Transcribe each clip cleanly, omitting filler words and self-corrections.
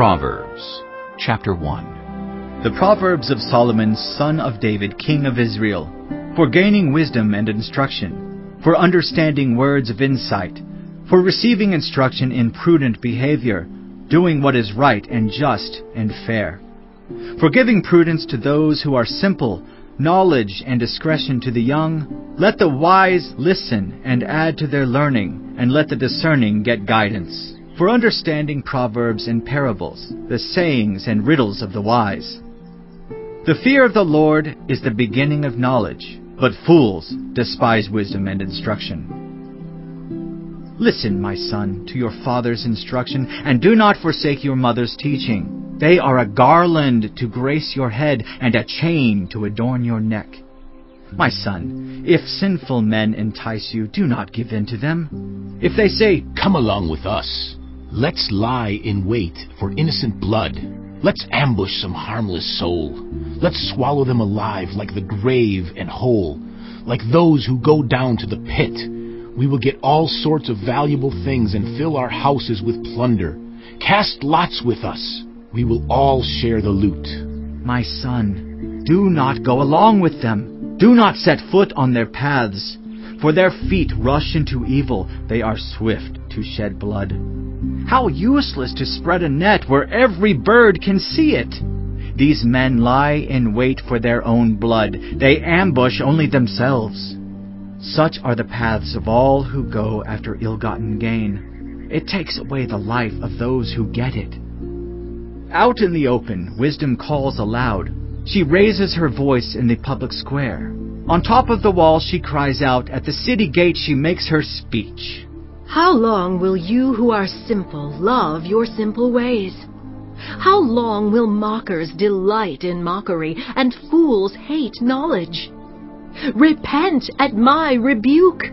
Proverbs, chapter 1. The Proverbs of Solomon, son of David, king of Israel, for gaining wisdom and instruction, for understanding words of insight, for receiving instruction in prudent behavior, doing what is right and just and fair, for giving prudence to those who are simple, knowledge and discretion to the young. Let the wise listen and add to their learning, and let the discerning get guidance. For understanding proverbs and parables, the sayings and riddles of the wise. The fear of the Lord is the beginning of knowledge, but fools despise wisdom and instruction. Listen, my son, to your father's instruction, and do not forsake your mother's teaching. They are a garland to grace your head, and a chain to adorn your neck. My son, if sinful men entice you, do not give in to them. If they say, "Come along with us. Let's lie in wait for innocent blood. Let's ambush some harmless soul. Let's swallow them alive like the grave and whole, like those who go down to the pit. We will get all sorts of valuable things and fill our houses with plunder. Cast lots with us. We will all share the loot." My son, do not go along with them. Do not set foot on their paths. For their feet rush into evil. They are swift to shed blood. How useless to spread a net where every bird can see it! These men lie in wait for their own blood. They ambush only themselves. Such are the paths of all who go after ill-gotten gain. It takes away the life of those who get it. Out in the open, wisdom calls aloud. She raises her voice in the public square. On top of the wall she cries out. At the city gate she makes her speech. How long will you who are simple love your simple ways? How long will mockers delight in mockery, and fools hate knowledge? Repent at my rebuke.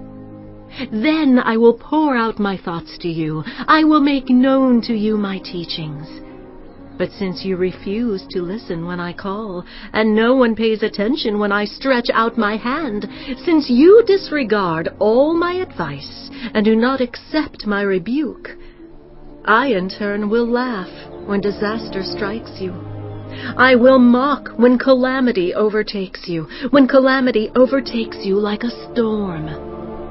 Then I will pour out my thoughts to you. I will make known to you my teachings. But since you refuse to listen when I call, and no one pays attention when I stretch out my hand, since you disregard all my advice and do not accept my rebuke, I in turn will laugh when disaster strikes you. I will mock when calamity overtakes you, when calamity overtakes you like a storm,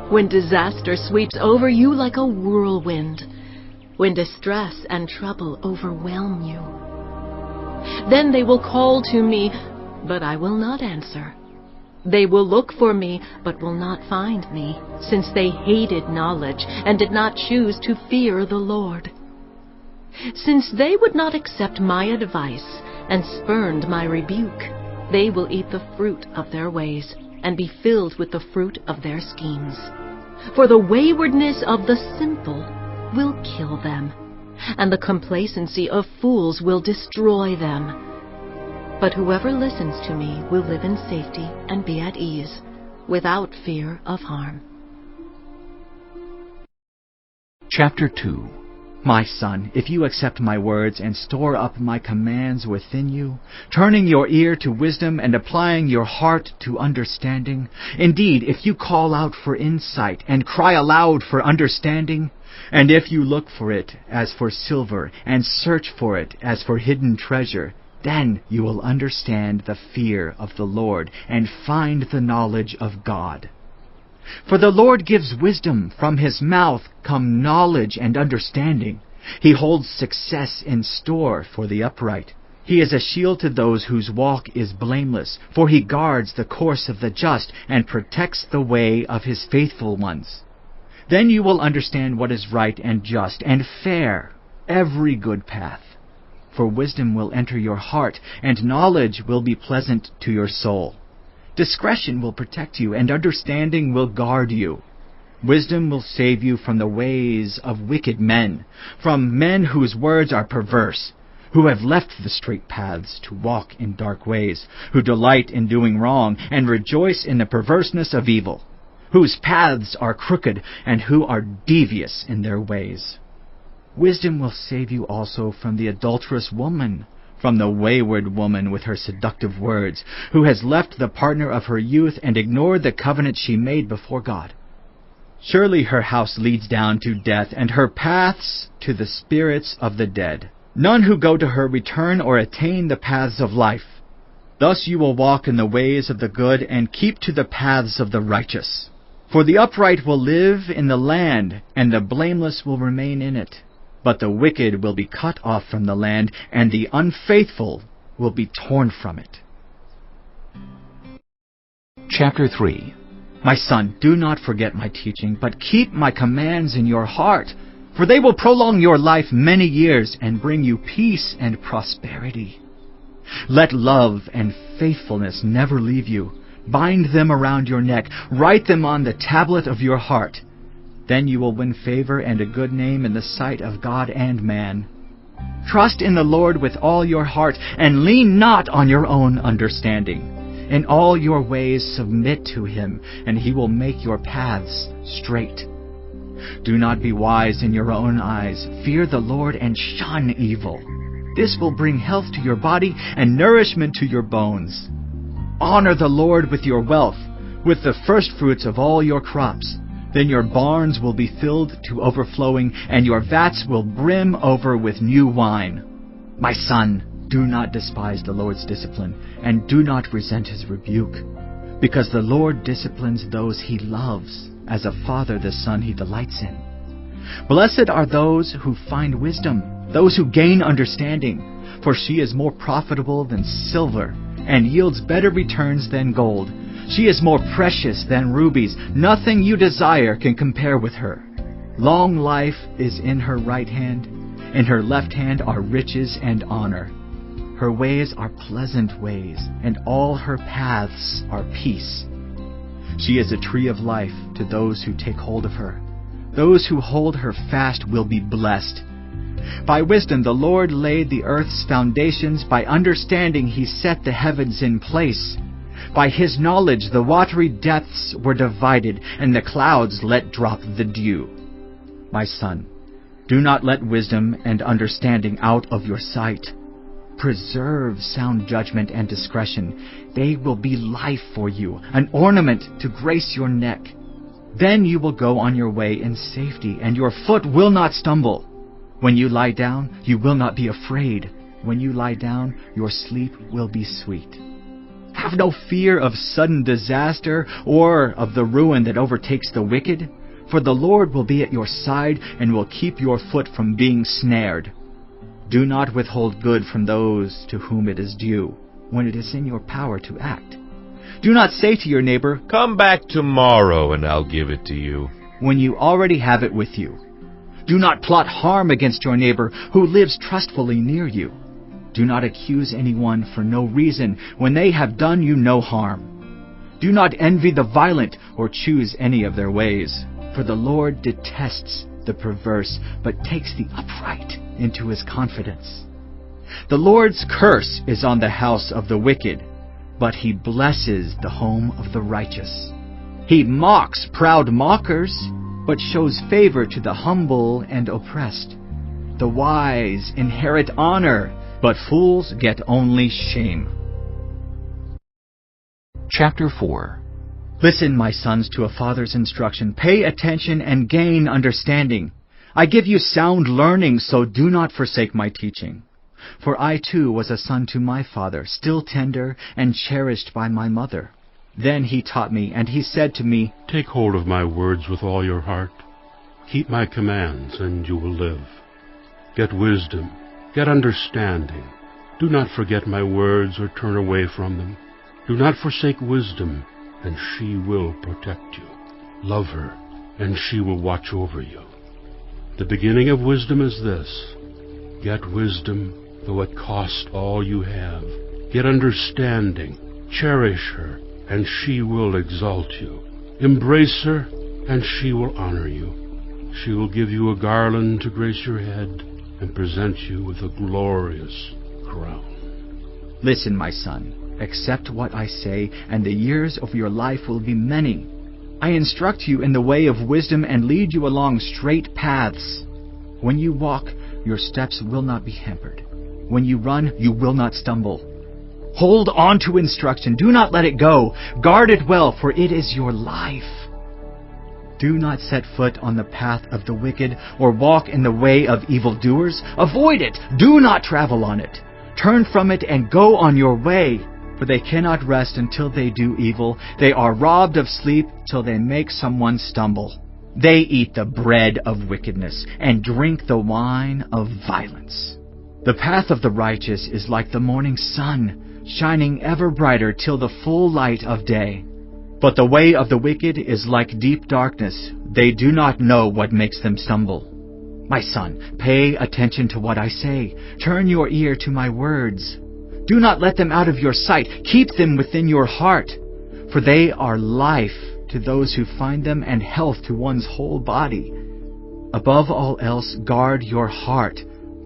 when disaster sweeps over you like a whirlwind, when distress and trouble overwhelm you. Then they will call to me, but I will not answer. They will look for me, but will not find me, since they hated knowledge and did not choose to fear the Lord. Since they would not accept my advice and spurned my rebuke, they will eat the fruit of their ways and be filled with the fruit of their schemes. For the waywardness of the simple will kill them, and the complacency of fools will destroy them. But whoever listens to me will live in safety and be at ease, without fear of harm. Chapter 2. My son, if you accept my words and store up my commands within you, turning your ear to wisdom and applying your heart to understanding, indeed, if you call out for insight and cry aloud for understanding, and if you look for it as for silver and search for it as for hidden treasure, then you will understand the fear of the Lord and find the knowledge of God. For the Lord gives wisdom. From his mouth come knowledge and understanding. He holds success in store for the upright. He is a shield to those whose walk is blameless, for he guards the course of the just and protects the way of his faithful ones. Then you will understand what is right and just and fair, every good path. For wisdom will enter your heart, and knowledge will be pleasant to your soul. Discretion will protect you, and understanding will guard you. Wisdom will save you from the ways of wicked men, from men whose words are perverse, who have left the straight paths to walk in dark ways, who delight in doing wrong, and rejoice in the perverseness of evil, whose paths are crooked, and who are devious in their ways. Wisdom will save you also from the adulterous woman, from the wayward woman with her seductive words, who has left the partner of her youth and ignored the covenant she made before God. Surely her house leads down to death, and her paths to the spirits of the dead. None who go to her return or attain the paths of life. Thus you will walk in the ways of the good and keep to the paths of the righteous. For the upright will live in the land, and the blameless will remain in it. But the wicked will be cut off from the land, and the unfaithful will be torn from it. Chapter 3. My son, do not forget my teaching, but keep my commands in your heart, for they will prolong your life many years and bring you peace and prosperity. Let love and faithfulness never leave you. Bind them around your neck. Write them on the tablet of your heart. Then you will win favor and a good name in the sight of God and man. Trust in the Lord with all your heart, and lean not on your own understanding. In all your ways submit to him, and he will make your paths straight. Do not be wise in your own eyes. Fear the Lord and shun evil. This will bring health to your body and nourishment to your bones. Honor the Lord with your wealth, with the firstfruits of all your crops. Then your barns will be filled to overflowing, and your vats will brim over with new wine. My son, do not despise the Lord's discipline, and do not resent his rebuke, because the Lord disciplines those he loves, as a father the son he delights in. Blessed are those who find wisdom, those who gain understanding, for she is more profitable than silver, and yields better returns than gold. She is more precious than rubies. Nothing you desire can compare with her. Long life is in her right hand. In her left hand are riches and honor. Her ways are pleasant ways, and all her paths are peace. She is a tree of life to those who take hold of her. Those who hold her fast will be blessed. By wisdom the Lord laid the earth's foundations. By understanding he set the heavens in place. By his knowledge the watery depths were divided, and the clouds let drop the dew. My son, do not let wisdom and understanding out of your sight. Preserve sound judgment and discretion. They will be life for you, an ornament to grace your neck. Then you will go on your way in safety, and your foot will not stumble. When you lie down, you will not be afraid. When you lie down, your sleep will be sweet. Have no fear of sudden disaster or of the ruin that overtakes the wicked, for the Lord will be at your side and will keep your foot from being snared. Do not withhold good from those to whom it is due, when it is in your power to act. Do not say to your neighbor, "Come back tomorrow and I'll give it to you," when you already have it with you. Do not plot harm against your neighbor who lives trustfully near you. Do not accuse anyone for no reason when they have done you no harm. Do not envy the violent or choose any of their ways, for the Lord detests the perverse, but takes the upright into his confidence. The Lord's curse is on the house of the wicked, but he blesses the home of the righteous. He mocks proud mockers, but shows favor to the humble and oppressed. The wise inherit honor, but fools get only shame. Chapter 4. Listen, my sons, to a father's instruction. Pay attention and gain understanding. I give you sound learning, so do not forsake my teaching. For I too was a son to my father, still tender and cherished by my mother. Then he taught me, and he said to me, Take hold of my words with all your heart. Keep my commands, and you will live. Get wisdom, get understanding. Do not forget my words or turn away from them. Do not forsake wisdom, and she will protect you. Love her, and she will watch over you. The beginning of wisdom is this: get wisdom, though it cost all you have. Get understanding, cherish her, and she will exalt you. Embrace her, and she will honor you. She will give you a garland to grace your head, and present you with a glorious crown. Listen, my son, accept what I say, and the years of your life will be many. I instruct you in the way of wisdom and lead you along straight paths. When you walk, your steps will not be hampered. When you run, you will not stumble. Hold on to instruction. Do not let it go. Guard it well, for it is your life. Do not set foot on the path of the wicked, or walk in the way of evildoers. Avoid it. Do not travel on it. Turn from it and go on your way. For they cannot rest until they do evil. They are robbed of sleep till they make someone stumble. They eat the bread of wickedness and drink the wine of violence. The path of the righteous is like the morning sun, shining ever brighter till the full light of day. But the way of the wicked is like deep darkness. They do not know what makes them stumble. My son, pay attention to what I say. Turn your ear to my words. Do not let them out of your sight. Keep them within your heart. For they are life to those who find them and health to one's whole body. Above all else, guard your heart,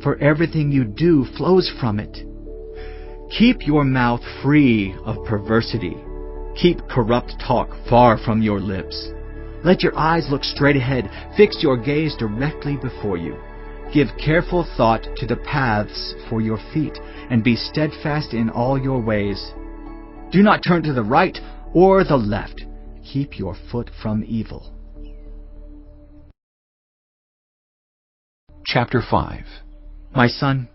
for everything you do flows from it. Keep your mouth free of perversity. Keep corrupt talk far from your lips. Let your eyes look straight ahead. Fix your gaze directly before you. Give careful thought to the paths for your feet, and be steadfast in all your ways. Do not turn to the right or the left. Keep your foot from evil. Chapter 5. My son,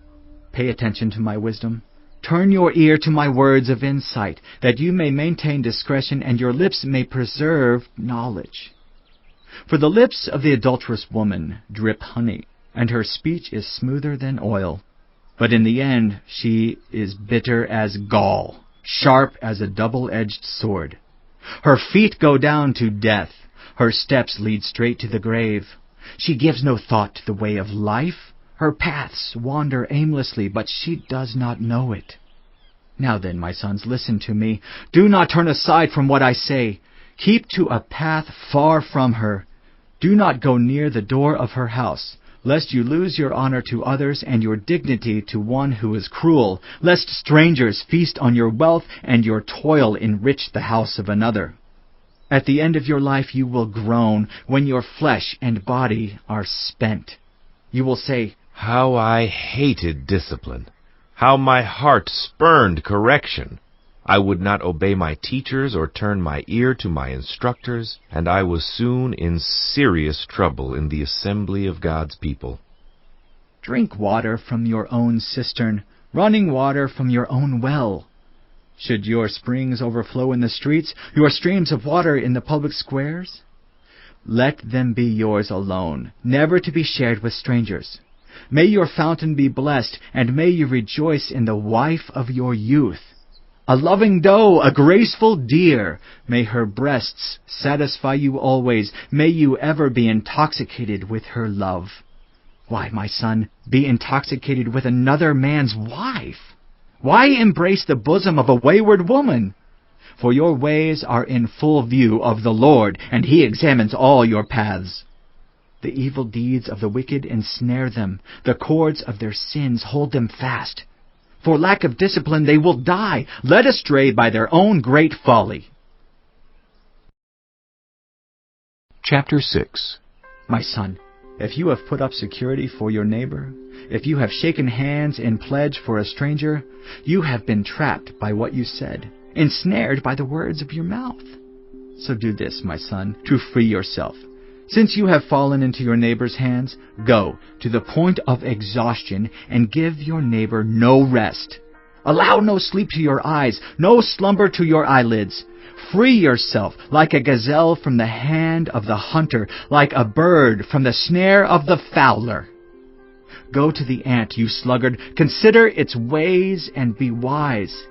pay attention to my wisdom. Turn your ear to my words of insight, that you may maintain discretion and your lips may preserve knowledge. For the lips of the adulterous woman drip honey, and her speech is smoother than oil. But in the end she is bitter as gall, sharp as a double-edged sword. Her feet go down to death. Her steps lead straight to the grave. She gives no thought to the way of life. Her paths wander aimlessly, but she does not know it. Now then, my sons, listen to me. Do not turn aside from what I say. Keep to a path far from her. Do not go near the door of her house, lest you lose your honor to others and your dignity to one who is cruel, lest strangers feast on your wealth and your toil enrich the house of another. At the end of your life you will groan when your flesh and body are spent. You will say, How I hated discipline! How my heart spurned correction! I would not obey my teachers or turn my ear to my instructors, and I was soon in serious trouble in the assembly of God's people. Drink water from your own cistern, running water from your own well. Should your springs overflow in the streets, your streams of water in the public squares? Let them be yours alone, never to be shared with strangers. May your fountain be blessed, and may you rejoice in the wife of your youth. A loving doe, a graceful deer, may her breasts satisfy you always. May you ever be intoxicated with her love. Why, my son, be intoxicated with another man's wife? Why embrace the bosom of a wayward woman? For your ways are in full view of the Lord, and He examines all your paths. The evil deeds of the wicked ensnare them. The cords of their sins hold them fast. For lack of discipline they will die, led astray by their own great folly. Chapter 6. My son, if you have put up security for your neighbor, if you have shaken hands in pledge for a stranger, you have been trapped by what you said, ensnared by the words of your mouth. So do this, my son, to free yourself. Since you have fallen into your neighbor's hands, go to the point of exhaustion and give your neighbor no rest. Allow no sleep to your eyes, no slumber to your eyelids. Free yourself like a gazelle from the hand of the hunter, like a bird from the snare of the fowler. Go to the ant, you sluggard, consider its ways and be wise.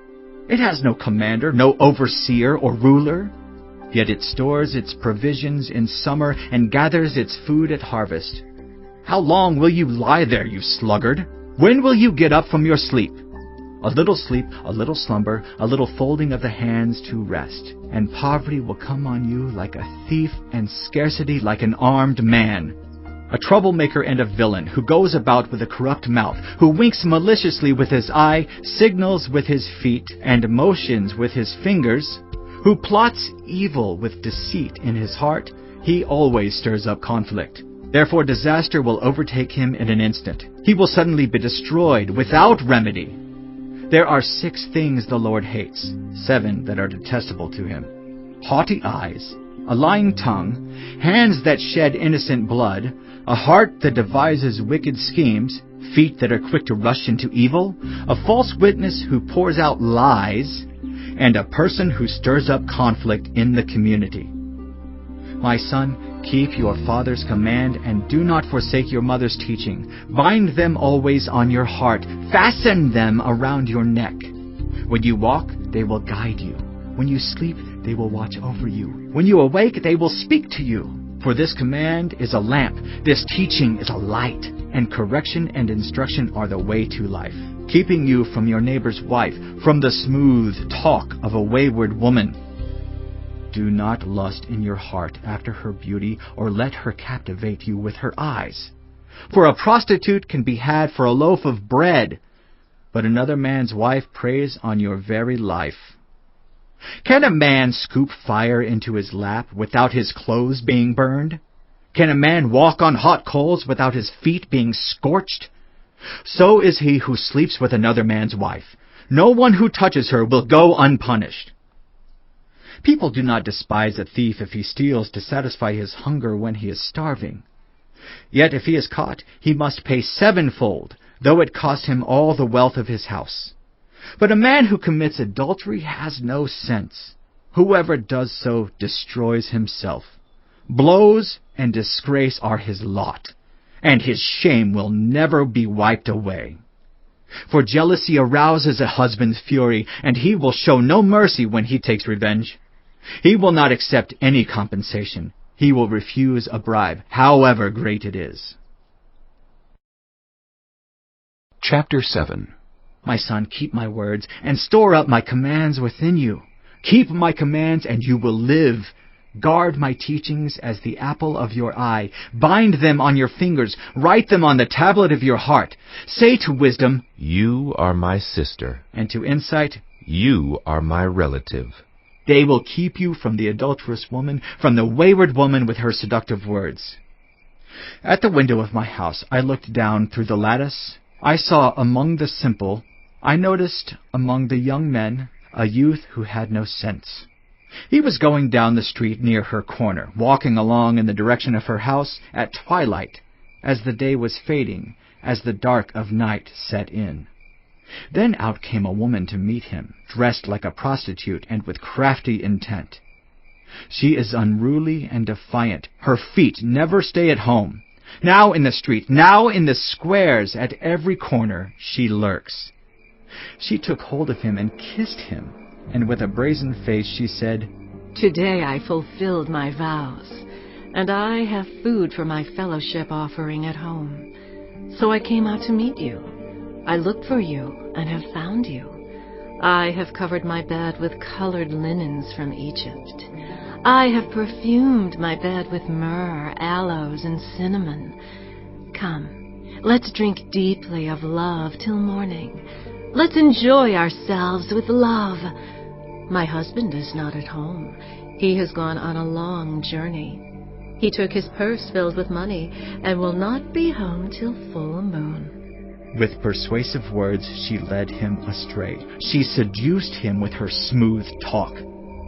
It has no commander, no overseer or ruler. Yet it stores its provisions in summer and gathers its food at harvest. How long will you lie there, you sluggard? When will you get up from your sleep? A little sleep, a little slumber, a little folding of the hands to rest, and poverty will come on you like a thief and scarcity like an armed man. A troublemaker and a villain who goes about with a corrupt mouth, who winks maliciously with his eye, signals with his feet, and motions with his fingers, who plots evil with deceit in his heart, he always stirs up conflict. Therefore disaster will overtake him in an instant. He will suddenly be destroyed without remedy. There are 6 things the Lord hates, 7 that are detestable to Him: haughty eyes, a lying tongue, hands that shed innocent blood, a heart that devises wicked schemes, feet that are quick to rush into evil, a false witness who pours out lies, and a person who stirs up conflict in the community. My son, keep your father's command and do not forsake your mother's teaching. Bind them always on your heart. Fasten them around your neck. When you walk, they will guide you. When you sleep, they will watch over you. When you awake, they will speak to you. For this command is a lamp, this teaching is a light, and correction and instruction are the way to life, keeping you from your neighbor's wife, from the smooth talk of a wayward woman. Do not lust in your heart after her beauty, or let her captivate you with her eyes. For a prostitute can be had for a loaf of bread, but another man's wife preys on your very life. Can a man scoop fire into his lap without his clothes being burned? Can a man walk on hot coals without his feet being scorched? So is he who sleeps with another man's wife. No one who touches her will go unpunished. People do not despise a thief if he steals to satisfy his hunger when he is starving. Yet if he is caught, he must pay sevenfold, though it cost him all the wealth of his house. But a man who commits adultery has no sense. Whoever does so destroys himself. Blows and disgrace are his lot, and his shame will never be wiped away. For jealousy arouses a husband's fury, and he will show no mercy when he takes revenge. He will not accept any compensation. He will refuse a bribe, however great it is. Chapter 7. My son, keep my words, and store up my commands within you. Keep my commands, and you will live. Guard my teachings as the apple of your eye. Bind them on your fingers. Write them on the tablet of your heart. Say to wisdom, You are my sister. And to insight, You are my relative. They will keep you from the adulterous woman, from the wayward woman with her seductive words. At the window of my house, I looked down through the lattice. I saw among the simple, I noticed among the young men, a youth who had no sense. He was going down the street near her corner, walking along in the direction of her house at twilight, as the day was fading, as the dark of night set in. Then out came a woman to meet him, dressed like a prostitute and with crafty intent. She is unruly and defiant. Her feet never stay at home. Now in the street, now in the squares, at every corner she lurks. She took hold of him and kissed him, and with a brazen face she said, Today I fulfilled my vows, and I have food for my fellowship offering at home. So I came out to meet you. I looked for you and have found you. I have covered my bed with colored linens from Egypt. I have perfumed my bed with myrrh, aloes, and cinnamon. Come, let's drink deeply of love till morning. Let's enjoy ourselves with love. My husband is not at home. He has gone on a long journey. He took his purse filled with money and will not be home till full moon. With persuasive words she led him astray. She seduced him with her smooth talk.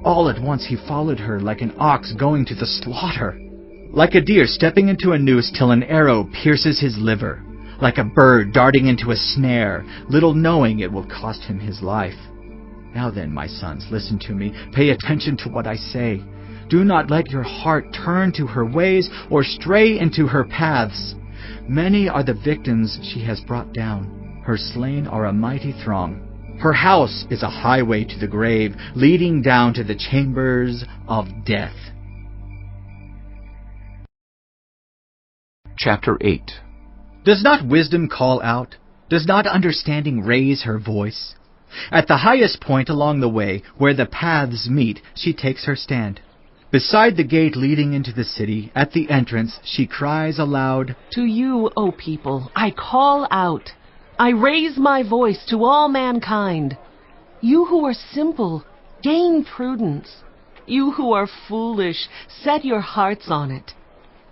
All at once he followed her like an ox going to the slaughter, like a deer stepping into a noose till an arrow pierces his liver, like a bird darting into a snare, little knowing it will cost him his life. Now then, my sons, listen to me. Pay attention to what I say. Do not let your heart turn to her ways or stray into her paths. Many are the victims she has brought down. Her slain are a mighty throng. Her house is a highway to the grave, leading down to the chambers of death. Chapter 8. Does not wisdom call out? Does not understanding raise her voice? At the highest point along the way, where the paths meet, she takes her stand. Beside the gate leading into the city, at the entrance, she cries aloud, To you, O people, I call out. I raise my voice to all mankind. You who are simple, gain prudence. You who are foolish, set your hearts on it.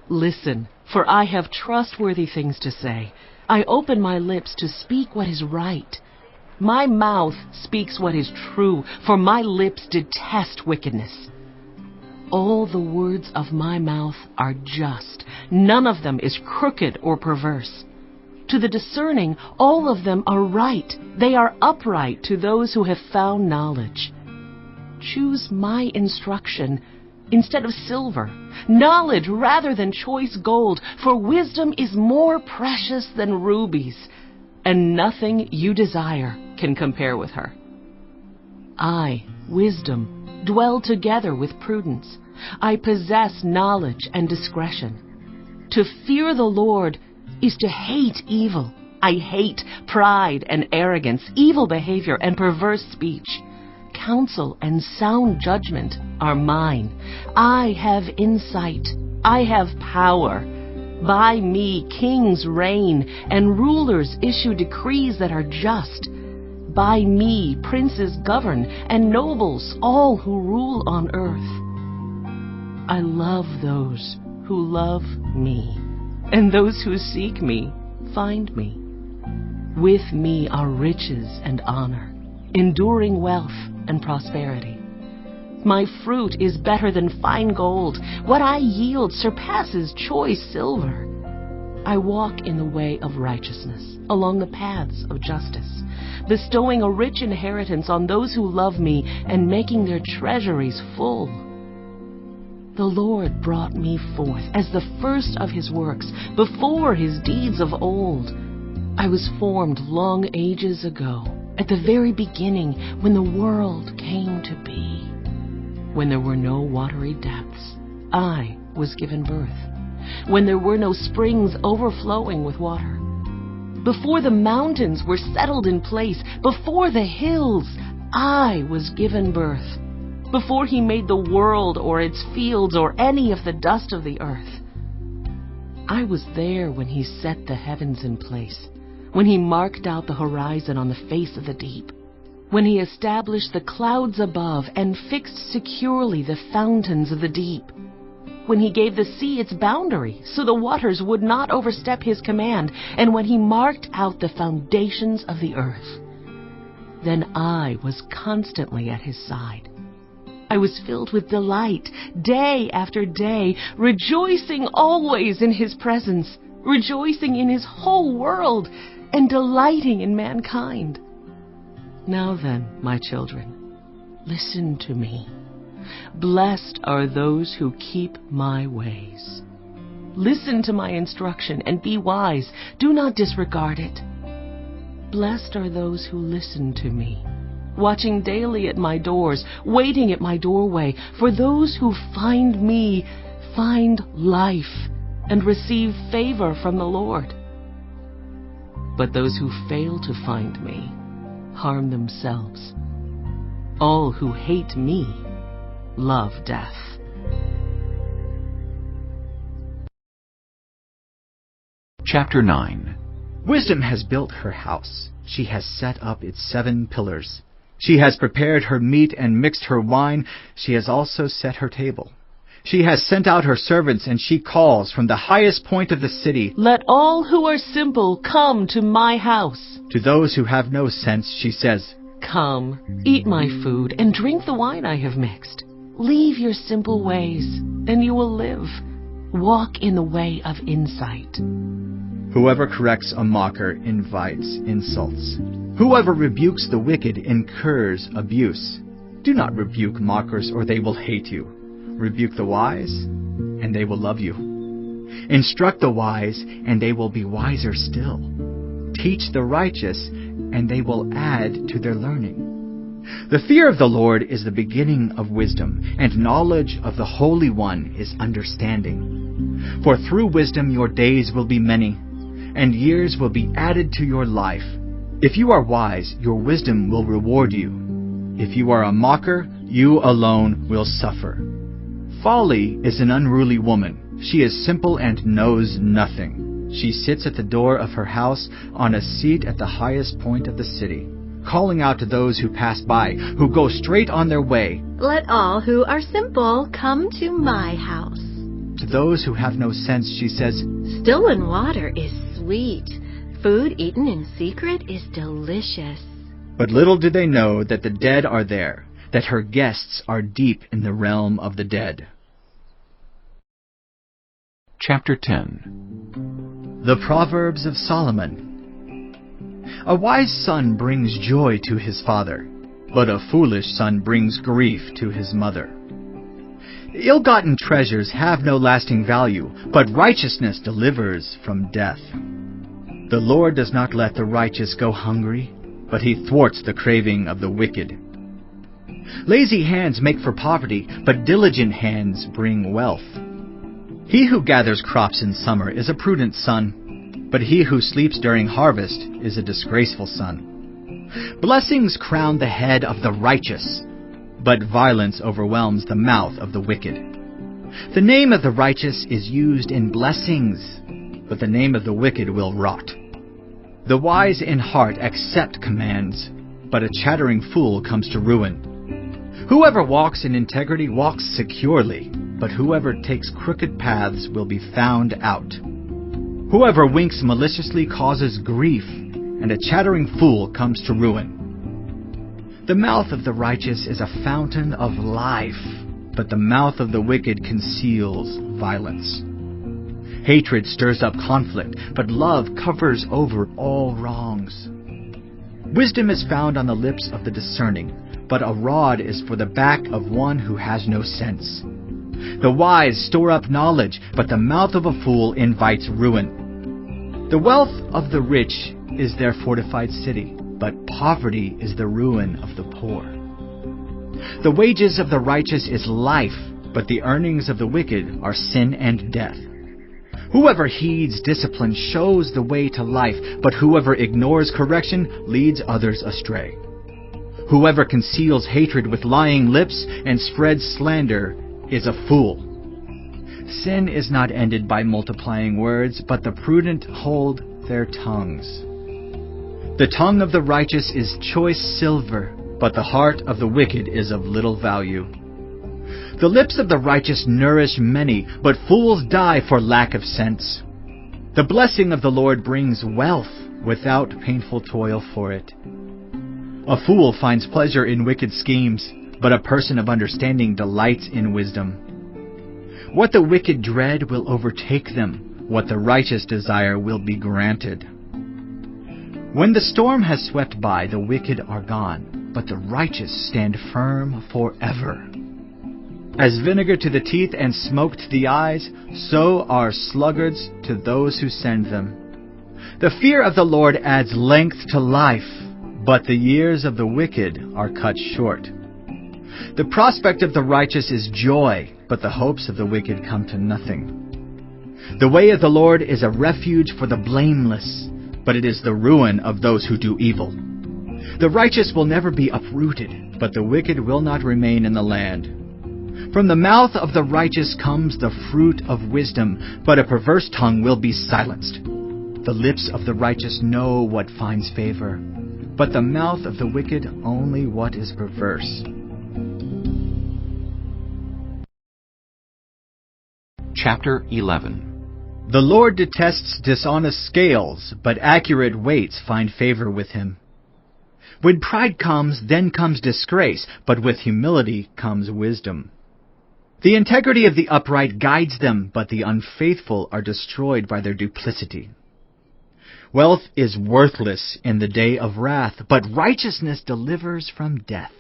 Listen, for I have trustworthy things to say. I open my lips to speak what is right. My mouth speaks what is true, for my lips detest wickedness. All the words of my mouth are just. None of them is crooked or perverse. To the discerning, all of them are right. They are upright to those who have found knowledge. Choose my instruction instead of silver, knowledge rather than choice gold, for wisdom is more precious than rubies, and nothing you desire can compare with her. I, wisdom, dwell together with prudence. I possess knowledge and discretion. To fear the Lord is to hate evil. I hate pride and arrogance, evil behavior and perverse speech. Counsel and sound judgment are mine. I have insight. I have power. By me kings reign, and rulers issue decrees that are just. By me princes govern, and nobles all who rule on earth. I love those who love me, and those who seek me find me. With me are riches and honor, enduring wealth and prosperity. My fruit is better than fine gold. What I yield surpasses choice silver. I walk in the way of righteousness, along the paths of justice, bestowing a rich inheritance on those who love me and making their treasuries full. The Lord brought me forth as the first of his works, before his deeds of old. I was formed long ages ago, at the very beginning, when the world came to be. When there were no watery depths, I was given birth. When there were no springs overflowing with water. Before the mountains were settled in place, before the hills, I was given birth. Before he made the world or its fields or any of the dust of the earth. I was there when he set the heavens in place, when he marked out the horizon on the face of the deep, when he established the clouds above and fixed securely the fountains of the deep, when he gave the sea its boundary so the waters would not overstep his command, and when he marked out the foundations of the earth. Then I was constantly at his side. I was filled with delight day after day, rejoicing always in his presence, rejoicing in his whole world, and delighting in mankind. Now then, my children, listen to me. Blessed are those who keep my ways. Listen to my instruction and be wise. Do not disregard it. Blessed are those who listen to me, watching daily at my doors, waiting at my doorway. For those who find me find life and receive favor from the Lord. But those who fail to find me harm themselves. All who hate me love death. Chapter 9. Wisdom has built her house. She has set up its 7 pillars. She has prepared her meat and mixed her wine. She has also set her table. She has sent out her servants, and she calls from the highest point of the city. Let all who are simple come to my house. To those who have no sense, she says, Come, eat my food, and drink the wine I have mixed. Leave your simple ways, and you will live. Walk in the way of insight. Whoever corrects a mocker invites insults. Whoever rebukes the wicked incurs abuse. Do not rebuke mockers, or they will hate you. Rebuke the wise, and they will love you. Instruct the wise, and they will be wiser still. Teach the righteous, and they will add to their learning. The fear of the Lord is the beginning of wisdom, and knowledge of the Holy One is understanding. For through wisdom your days will be many, and years will be added to your life. If you are wise, your wisdom will reward you. If you are a mocker, you alone will suffer. Folly is an unruly woman. She is simple and knows nothing. She sits at the door of her house on a seat at the highest point of the city, calling out to those who pass by, who go straight on their way. Let all who are simple come to my house. To those who have no sense, she says, Stolen water is sweet. Food eaten in secret is delicious. But little do they know that the dead are there, that her guests are deep in the realm of the dead. Chapter 10. The Proverbs of Solomon. A wise son brings joy to his father, but a foolish son brings grief to his mother. Ill-gotten treasures have no lasting value, but righteousness delivers from death. The Lord does not let the righteous go hungry, but he thwarts the craving of the wicked. Lazy hands make for poverty, but diligent hands bring wealth. He who gathers crops in summer is a prudent son, but he who sleeps during harvest is a disgraceful son. Blessings crown the head of the righteous, but violence overwhelms the mouth of the wicked. The name of the righteous is used in blessings, but the name of the wicked will rot. The wise in heart accept commands, but a chattering fool comes to ruin. Whoever walks in integrity walks securely, but whoever takes crooked paths will be found out. Whoever winks maliciously causes grief, and a chattering fool comes to ruin. The mouth of the righteous is a fountain of life, but the mouth of the wicked conceals violence. Hatred stirs up conflict, but love covers over all wrongs. Wisdom is found on the lips of the discerning, but a rod is for the back of one who has no sense. The wise store up knowledge, but the mouth of a fool invites ruin. The wealth of the rich is their fortified city, but poverty is the ruin of the poor. The wages of the righteous is life, but the earnings of the wicked are sin and death. Whoever heeds discipline shows the way to life, but whoever ignores correction leads others astray. Whoever conceals hatred with lying lips and spreads slander is a fool. Sin is not ended by multiplying words, but the prudent hold their tongues. The tongue of the righteous is choice silver, but the heart of the wicked is of little value. The lips of the righteous nourish many, but fools die for lack of sense. The blessing of the Lord brings wealth without painful toil for it. A fool finds pleasure in wicked schemes, but a person of understanding delights in wisdom. What the wicked dread will overtake them. What the righteous desire will be granted. When the storm has swept by, the wicked are gone, but the righteous stand firm forever. As vinegar to the teeth and smoke to the eyes, so are sluggards to those who send them. The fear of the Lord adds length to life, but the years of the wicked are cut short. The prospect of the righteous is joy, but the hopes of the wicked come to nothing. The way of the Lord is a refuge for the blameless, but it is the ruin of those who do evil. The righteous will never be uprooted, but the wicked will not remain in the land. From the mouth of the righteous comes the fruit of wisdom, but a perverse tongue will be silenced. The lips of the righteous know what finds favor, but the mouth of the wicked only what is perverse. Chapter 11. The Lord detests dishonest scales, but accurate weights find favor with him. When pride comes, then comes disgrace, but with humility comes wisdom. The integrity of the upright guides them, but the unfaithful are destroyed by their duplicity. Wealth is worthless in the day of wrath, but righteousness delivers from death.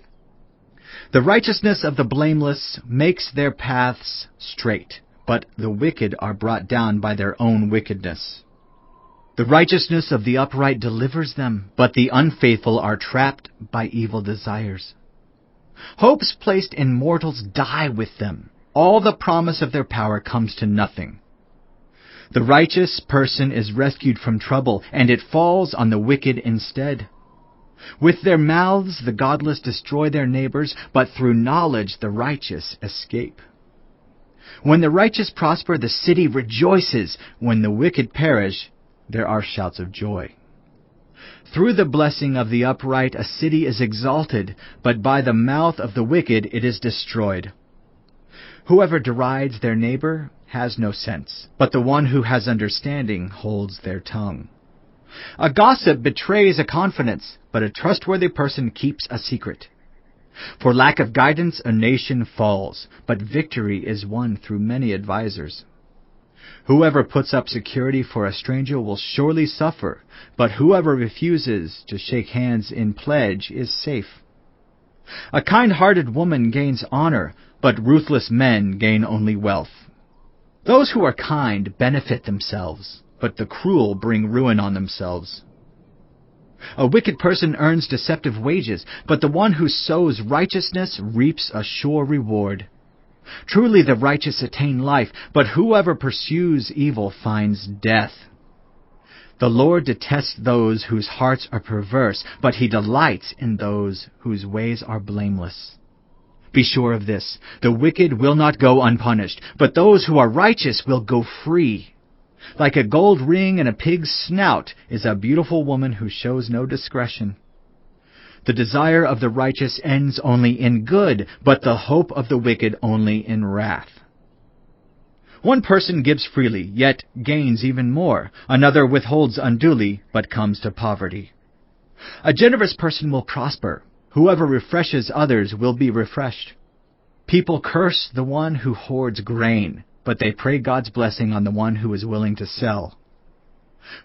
The righteousness of the blameless makes their paths straight, but the wicked are brought down by their own wickedness. The righteousness of the upright delivers them, but the unfaithful are trapped by evil desires. Hopes placed in mortals die with them. All the promise of their power comes to nothing. The righteous person is rescued from trouble, and it falls on the wicked instead. With their mouths the godless destroy their neighbors, but through knowledge the righteous escape. When the righteous prosper, the city rejoices. When the wicked perish, there are shouts of joy. Through the blessing of the upright a city is exalted, but by the mouth of the wicked it is destroyed. Whoever derides their neighbor has no sense, but the one who has understanding holds their tongue. A gossip betrays a confidence, but a trustworthy person keeps a secret. For lack of guidance a nation falls, but victory is won through many advisers. Whoever puts up security for a stranger will surely suffer, but whoever refuses to shake hands in pledge is safe. A kind-hearted woman gains honor, but ruthless men gain only wealth. Those who are kind benefit themselves, but the cruel bring ruin on themselves. A wicked person earns deceptive wages, but the one who sows righteousness reaps a sure reward. Truly the righteous attain life, but whoever pursues evil finds death. The Lord detests those whose hearts are perverse, but he delights in those whose ways are blameless. Be sure of this, the wicked will not go unpunished, but those who are righteous will go free. Like a gold ring in a pig's snout is a beautiful woman who shows no discretion. The desire of the righteous ends only in good, but the hope of the wicked only in wrath. One person gives freely, yet gains even more. Another withholds unduly, but comes to poverty. A generous person will prosper. Whoever refreshes others will be refreshed. People curse the one who hoards grain, but they pray God's blessing on the one who is willing to sell.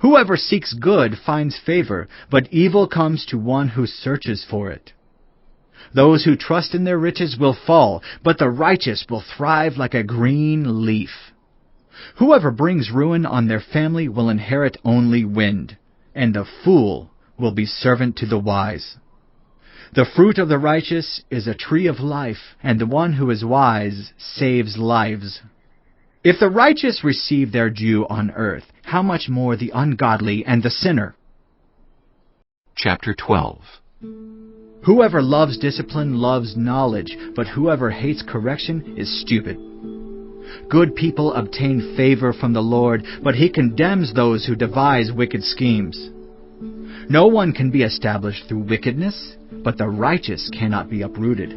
Whoever seeks good finds favor, but evil comes to one who searches for it. Those who trust in their riches will fall, but the righteous will thrive like a green leaf. Whoever brings ruin on their family will inherit only wind, and the fool will be servant to the wise. The fruit of the righteous is a tree of life, and the one who is wise saves lives. If the righteous receive their due on earth, how much more the ungodly and the sinner? Chapter 12. Whoever loves discipline loves knowledge, but whoever hates correction is stupid. Good people obtain favor from the Lord, but he condemns those who devise wicked schemes. No one can be established through wickedness, but the righteous cannot be uprooted.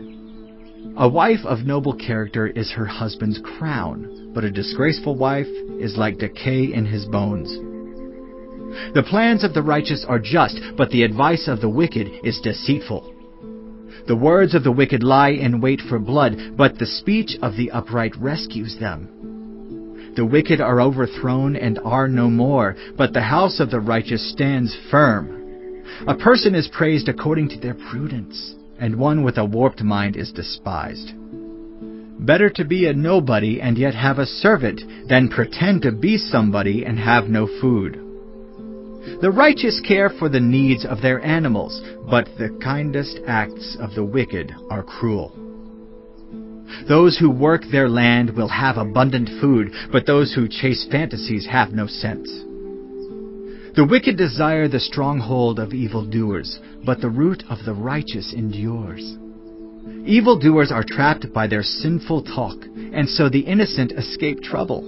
A wife of noble character is her husband's crown, but a disgraceful wife is like decay in his bones. The plans of the righteous are just, but the advice of the wicked is deceitful. The words of the wicked lie in wait for blood, but the speech of the upright rescues them. The wicked are overthrown and are no more, but the house of the righteous stands firm. A person is praised according to their prudence, and one with a warped mind is despised. Better to be a nobody and yet have a servant than pretend to be somebody and have no food. The righteous care for the needs of their animals, but the kindest acts of the wicked are cruel. Those who work their land will have abundant food, but those who chase fantasies have no sense. The wicked desire the stronghold of evildoers, but the root of the righteous endures. Evildoers are trapped by their sinful talk, and so the innocent escape trouble.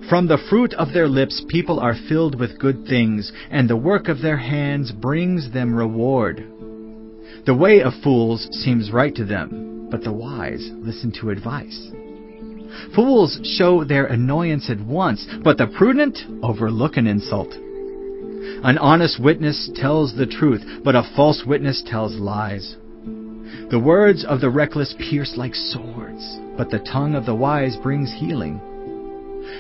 From the fruit of their lips people are filled with good things, and the work of their hands brings them reward. The way of fools seems right to them, but the wise listen to advice. Fools show their annoyance at once, but the prudent overlook an insult. An honest witness tells the truth, but a false witness tells lies. The words of the reckless pierce like swords, but the tongue of the wise brings healing.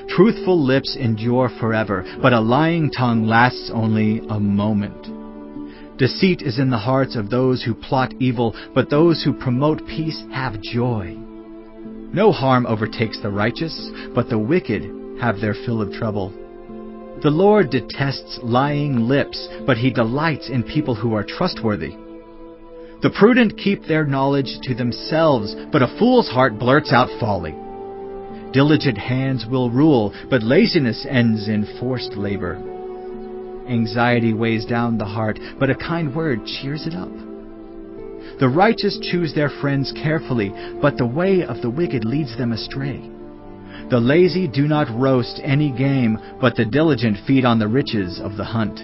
Truthful lips endure forever, but a lying tongue lasts only a moment. Deceit is in the hearts of those who plot evil, but those who promote peace have joy. No harm overtakes the righteous, but the wicked have their fill of trouble. The Lord detests lying lips, but he delights in people who are trustworthy. The prudent keep their knowledge to themselves, but a fool's heart blurts out folly. Diligent hands will rule, but laziness ends in forced labor. Anxiety weighs down the heart, but a kind word cheers it up. The righteous choose their friends carefully, but the way of the wicked leads them astray. The lazy do not roast any game, but the diligent feed on the riches of the hunt.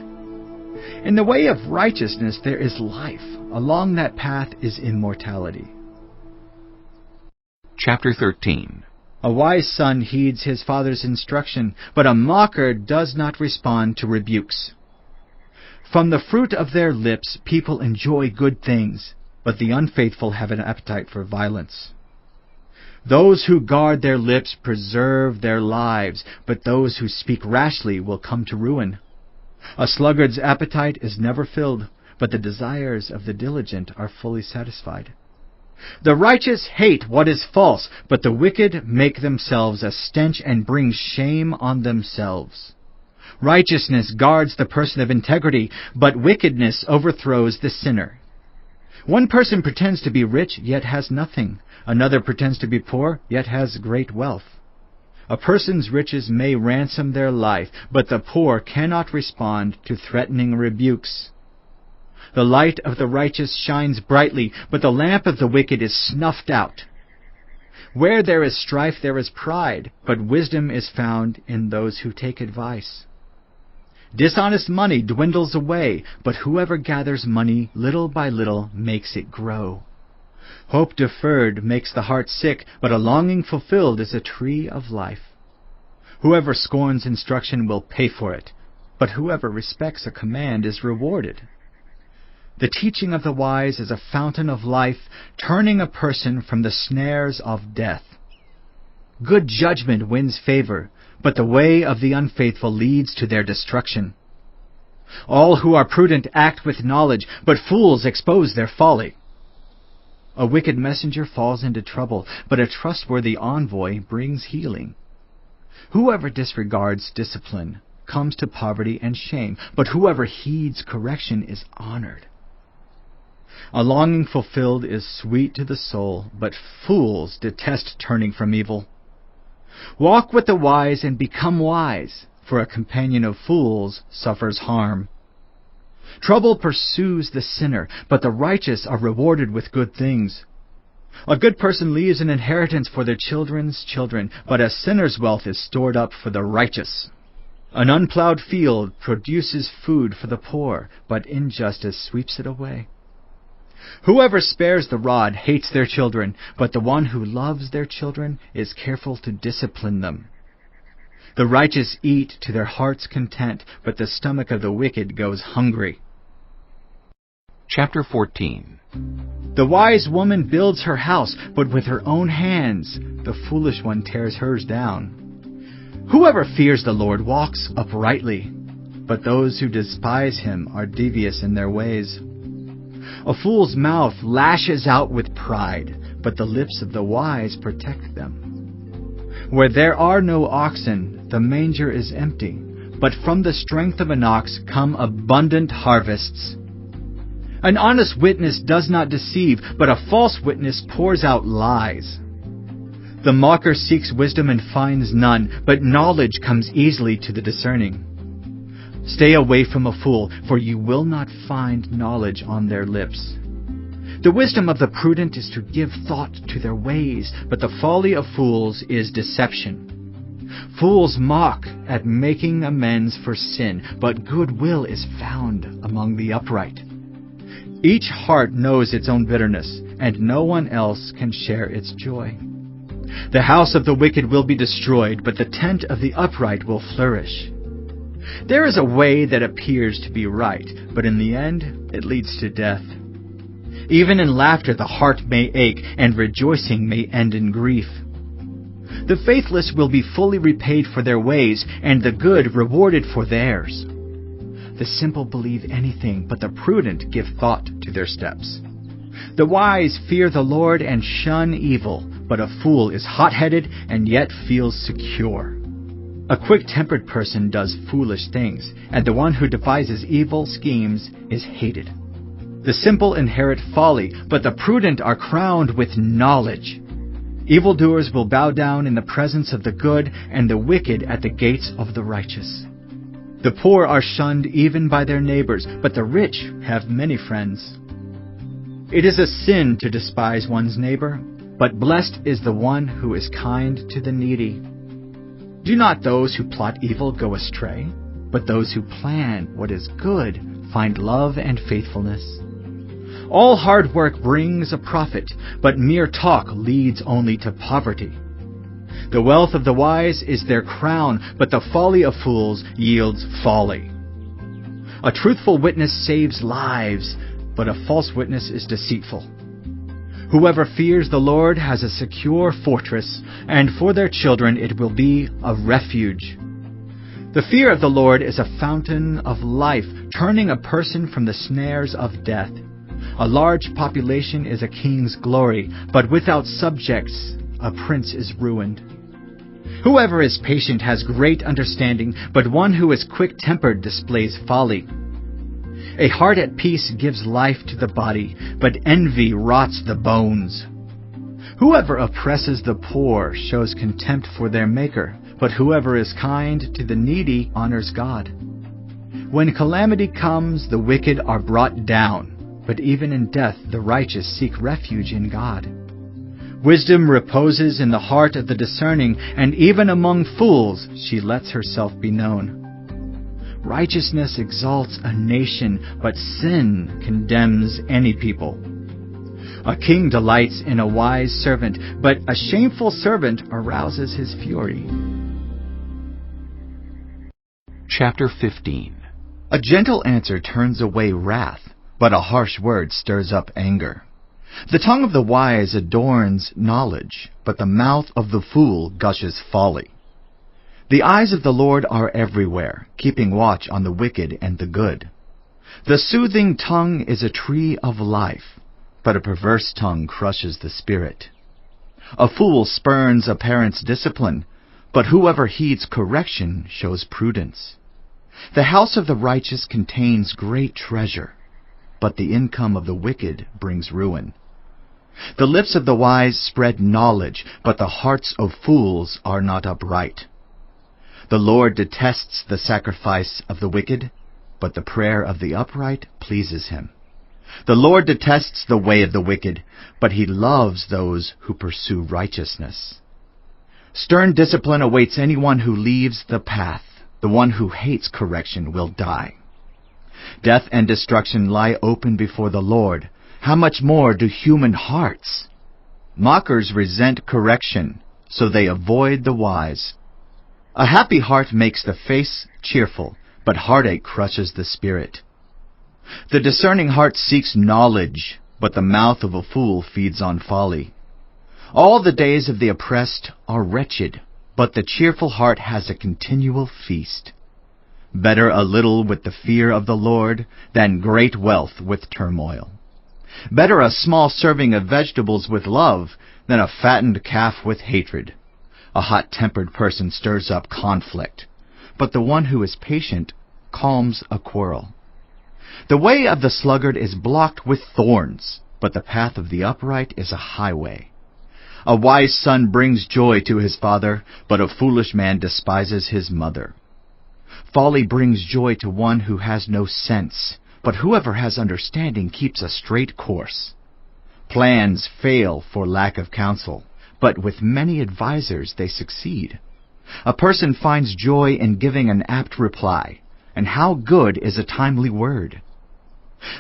In the way of righteousness there is life. Along that path is immortality. Chapter 13. A wise son heeds his father's instruction, but a mocker does not respond to rebukes. From the fruit of their lips people enjoy good things, but the unfaithful have an appetite for violence. Those who guard their lips preserve their lives, but those who speak rashly will come to ruin. A sluggard's appetite is never filled, but the desires of the diligent are fully satisfied. The righteous hate what is false, but the wicked make themselves a stench and bring shame on themselves. Righteousness guards the person of integrity, but wickedness overthrows the sinner. One person pretends to be rich, yet has nothing. Another pretends to be poor, yet has great wealth. A person's riches may ransom their life, but the poor cannot respond to threatening rebukes. The light of the righteous shines brightly, but the lamp of the wicked is snuffed out. Where there is strife there is pride, but wisdom is found in those who take advice. Dishonest money dwindles away, but whoever gathers money little by little makes it grow. Hope deferred makes the heart sick, but a longing fulfilled is a tree of life. Whoever scorns instruction will pay for it, but whoever respects a command is rewarded. The teaching of the wise is a fountain of life, turning a person from the snares of death. Good judgment wins favor, but the way of the unfaithful leads to their destruction. All who are prudent act with knowledge, but fools expose their folly. A wicked messenger falls into trouble, but a trustworthy envoy brings healing. Whoever disregards discipline comes to poverty and shame, but whoever heeds correction is honored. A longing fulfilled is sweet to the soul, but fools detest turning from evil. Walk with the wise and become wise, for a companion of fools suffers harm. Trouble pursues the sinner, but the righteous are rewarded with good things. A good person leaves an inheritance for their children's children, but a sinner's wealth is stored up for the righteous. An unplowed field produces food for the poor, but injustice sweeps it away. Whoever spares the rod hates their children, but the one who loves their children is careful to discipline them. The righteous eat to their heart's content, but the stomach of the wicked goes hungry. Chapter 14. The wise woman builds her house, but with her own hands the foolish one tears hers down. Whoever fears the Lord walks uprightly, but those who despise him are devious in their ways. A fool's mouth lashes out with pride, but the lips of the wise protect them. Where there are no oxen, the manger is empty, but from the strength of an ox come abundant harvests. An honest witness does not deceive, but a false witness pours out lies. The mocker seeks wisdom and finds none, but knowledge comes easily to the discerning. Stay away from a fool, for you will not find knowledge on their lips. The wisdom of the prudent is to give thought to their ways, but the folly of fools is deception. Fools mock at making amends for sin, but goodwill is found among the upright. Each heart knows its own bitterness, and no one else can share its joy. The house of the wicked will be destroyed, but the tent of the upright will flourish. There is a way that appears to be right, but in the end it leads to death. Even in laughter the heart may ache, and rejoicing may end in grief. The faithless will be fully repaid for their ways, and the good rewarded for theirs. The simple believe anything, but the prudent give thought to their steps. The wise fear the Lord and shun evil, but a fool is hot-headed and yet feels secure. A quick-tempered person does foolish things, and the one who devises evil schemes is hated. The simple inherit folly, but the prudent are crowned with knowledge. Evildoers will bow down in the presence of the good, and the wicked at the gates of the righteous. The poor are shunned even by their neighbors, but the rich have many friends. It is a sin to despise one's neighbor, but blessed is the one who is kind to the needy. Do not those who plot evil go astray, but those who plan what is good find love and faithfulness. All hard work brings a profit, but mere talk leads only to poverty. The wealth of the wise is their crown, but the folly of fools yields folly. A truthful witness saves lives, but a false witness is deceitful. Whoever fears the Lord has a secure fortress, and for their children it will be a refuge. The fear of the Lord is a fountain of life, turning a person from the snares of death. A large population is a king's glory, but without subjects a prince is ruined. Whoever is patient has great understanding, but one who is quick-tempered displays folly. A heart at peace gives life to the body, but envy rots the bones. Whoever oppresses the poor shows contempt for their Maker, but whoever is kind to the needy honors God. When calamity comes, the wicked are brought down, but even in death the righteous seek refuge in God. Wisdom reposes in the heart of the discerning, and even among fools she lets herself be known. Righteousness exalts a nation, but sin condemns any people. A king delights in a wise servant, but a shameful servant arouses his fury. Chapter 15. A gentle answer turns away wrath, but a harsh word stirs up anger. The tongue of the wise adorns knowledge, but the mouth of the fool gushes folly. The eyes of the Lord are everywhere, keeping watch on the wicked and the good. The soothing tongue is a tree of life, but a perverse tongue crushes the spirit. A fool spurns a parent's discipline, but whoever heeds correction shows prudence. The house of the righteous contains great treasure, but the income of the wicked brings ruin. The lips of the wise spread knowledge, but the hearts of fools are not upright. The Lord detests the sacrifice of the wicked, but the prayer of the upright pleases him. The Lord detests the way of the wicked, but he loves those who pursue righteousness. Stern discipline awaits anyone who leaves the path. The one who hates correction will die. Death and destruction lie open before the Lord. How much more do human hearts? Mockers resent correction, so they avoid the wise. A happy heart makes the face cheerful, but heartache crushes the spirit. The discerning heart seeks knowledge, but the mouth of a fool feeds on folly. All the days of the oppressed are wretched, but the cheerful heart has a continual feast. Better a little with the fear of the Lord than great wealth with turmoil. Better a small serving of vegetables with love than a fattened calf with hatred. A hot-tempered person stirs up conflict, but the one who is patient calms a quarrel. The way of the sluggard is blocked with thorns, but the path of the upright is a highway. A wise son brings joy to his father, but a foolish man despises his mother. Folly brings joy to one who has no sense, but whoever has understanding keeps a straight course. Plans fail for lack of counsel, but with many advisers they succeed. A person finds joy in giving an apt reply, and how good is a timely word.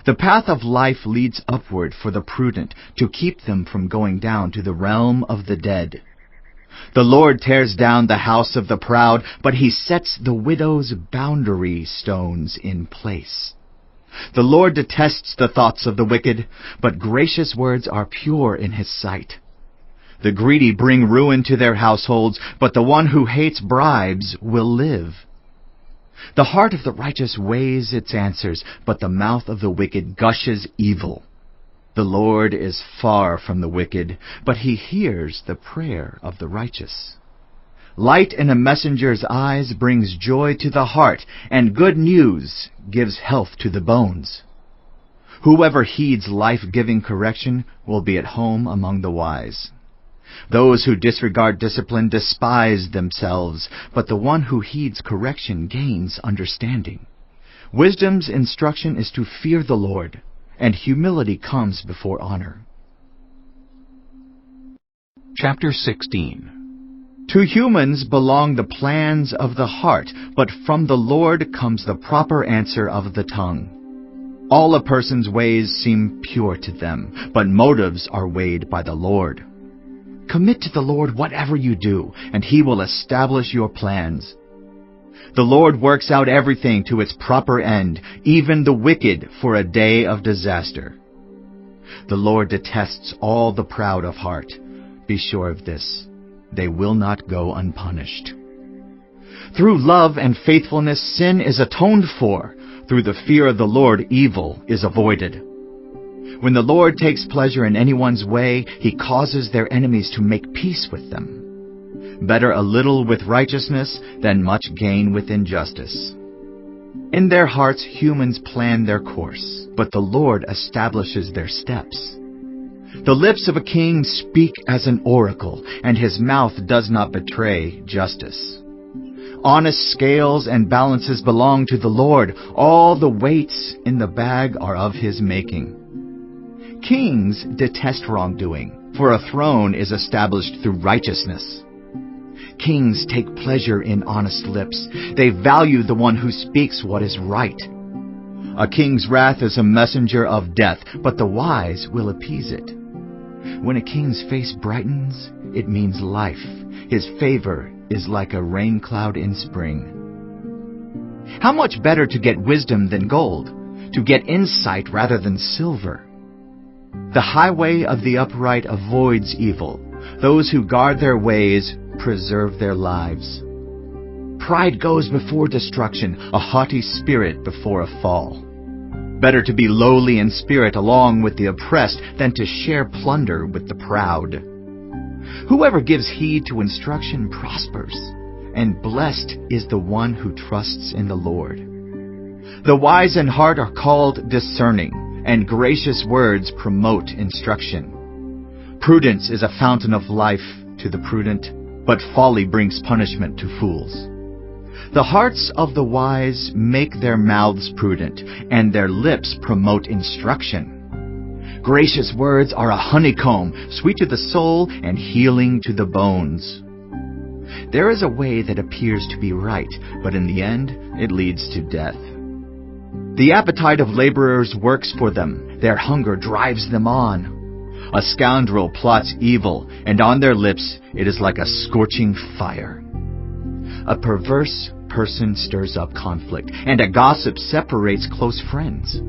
The path of life leads upward for the prudent, to keep them from going down to the realm of the dead. The Lord tears down the house of the proud, but he sets the widow's boundary stones in place. The Lord detests the thoughts of the wicked, but gracious words are pure in his sight. The greedy bring ruin to their households, but the one who hates bribes will live. The heart of the righteous weighs its answers, but the mouth of the wicked gushes evil. The Lord is far from the wicked, but he hears the prayer of the righteous. Light in a messenger's eyes brings joy to the heart, and good news gives health to the bones. Whoever heeds life-giving correction will be at home among the wise. Those who disregard discipline despise themselves, but the one who heeds correction gains understanding. Wisdom's instruction is to fear the Lord, and humility comes before honor. Chapter 16. To humans belong the plans of the heart, but from the Lord comes the proper answer of the tongue. All a person's ways seem pure to them, but motives are weighed by the Lord. Commit to the Lord whatever you do, and he will establish your plans. The Lord works out everything to its proper end, even the wicked for a day of disaster. The Lord detests all the proud of heart. Be sure of this, they will not go unpunished. Through love and faithfulness, sin is atoned for. Through the fear of the Lord, evil is avoided. When the Lord takes pleasure in anyone's way, he causes their enemies to make peace with them. Better a little with righteousness than much gain with injustice. In their hearts humans plan their course, but the Lord establishes their steps. The lips of a king speak as an oracle, and his mouth does not betray justice. Honest scales and balances belong to the Lord. All the weights in the bag are of his making. Kings detest wrongdoing, for a throne is established through righteousness. Kings take pleasure in honest lips. They value the one who speaks what is right. A king's wrath is a messenger of death, but the wise will appease it. When a king's face brightens, it means life. His favor is like a rain cloud in spring. How much better to get wisdom than gold, to get insight rather than silver. The highway of the upright avoids evil. Those who guard their ways preserve their lives. Pride goes before destruction, a haughty spirit before a fall. Better to be lowly in spirit along with the oppressed than to share plunder with the proud. Whoever gives heed to instruction prospers, and blessed is the one who trusts in the Lord. The wise in heart are called discerning, and gracious words promote instruction. Prudence is a fountain of life to the prudent, but folly brings punishment to fools. The hearts of the wise make their mouths prudent, and their lips promote instruction. Gracious words are a honeycomb, sweet to the soul and healing to the bones. There is a way that appears to be right, but in the end it leads to death. The appetite of laborers works for them. Their hunger drives them on. A scoundrel plots evil, and on their lips it is like a scorching fire. A perverse person stirs up conflict, and a gossip separates close friends.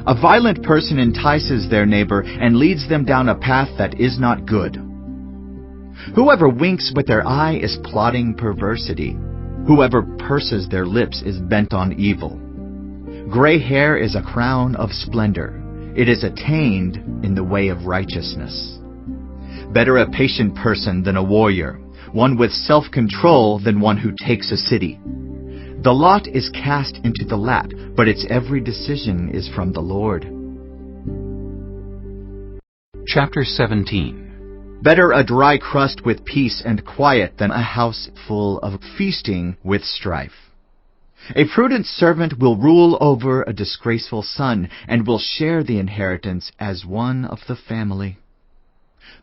A violent person entices their neighbor and leads them down a path that is not good. Whoever winks with their eye is plotting perversity. Whoever purses their lips is bent on evil. Gray hair is a crown of splendor. It is attained in the way of righteousness. Better a patient person than a warrior, one with self-control than one who takes a city. The lot is cast into the lap, but its every decision is from the Lord. Chapter 17. Better a dry crust with peace and quiet than a house full of feasting with strife. A prudent servant will rule over a disgraceful son, and will share the inheritance as one of the family.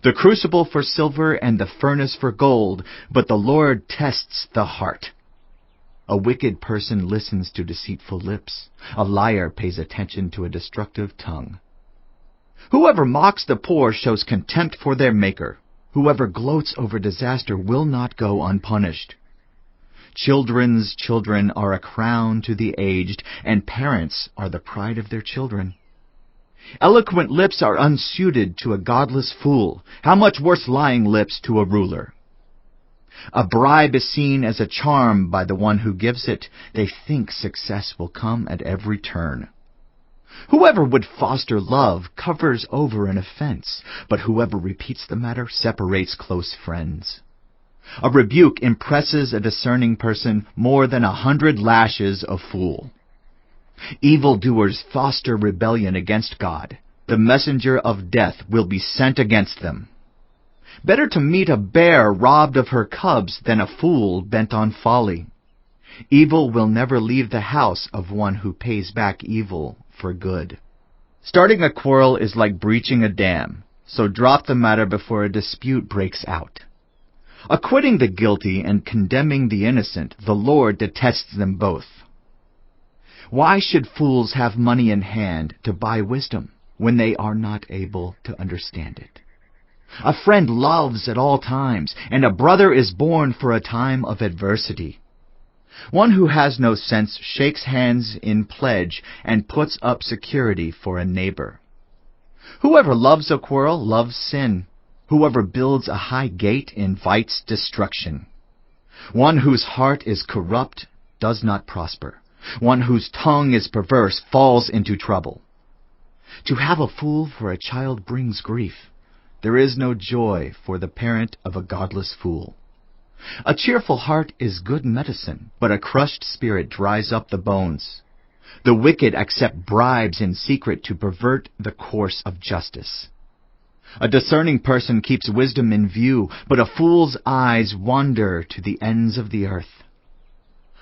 The crucible for silver and the furnace for gold, but the Lord tests the heart. A wicked person listens to deceitful lips. A liar pays attention to a destructive tongue. Whoever mocks the poor shows contempt for their Maker. Whoever gloats over disaster will not go unpunished. Children's children are a crown to the aged, and parents are the pride of their children. Eloquent lips are unsuited to a godless fool. How much worse lying lips to a ruler? A bribe is seen as a charm by the one who gives it. They think success will come at every turn. Whoever would foster love covers over an offense, but whoever repeats the matter separates close friends. A rebuke impresses a discerning person more than 100 lashes a fool. Evildoers foster rebellion against God. The messenger of death will be sent against them. Better to meet a bear robbed of her cubs than a fool bent on folly. Evil will never leave the house of one who pays back evil for good. Starting a quarrel is like breaching a dam, so drop the matter before a dispute breaks out. Acquitting the guilty and condemning the innocent, the Lord detests them both. Why should fools have money in hand to buy wisdom when they are not able to understand it? A friend loves at all times, and a brother is born for a time of adversity. One who has no sense shakes hands in pledge and puts up security for a neighbor. Whoever loves a quarrel loves sin. Whoever builds a high gate invites destruction. One whose heart is corrupt does not prosper. One whose tongue is perverse falls into trouble. To have a fool for a child brings grief. There is no joy for the parent of a godless fool. A cheerful heart is good medicine, but a crushed spirit dries up the bones. The wicked accept bribes in secret to pervert the course of justice. A discerning person keeps wisdom in view, but a fool's eyes wander to the ends of the earth.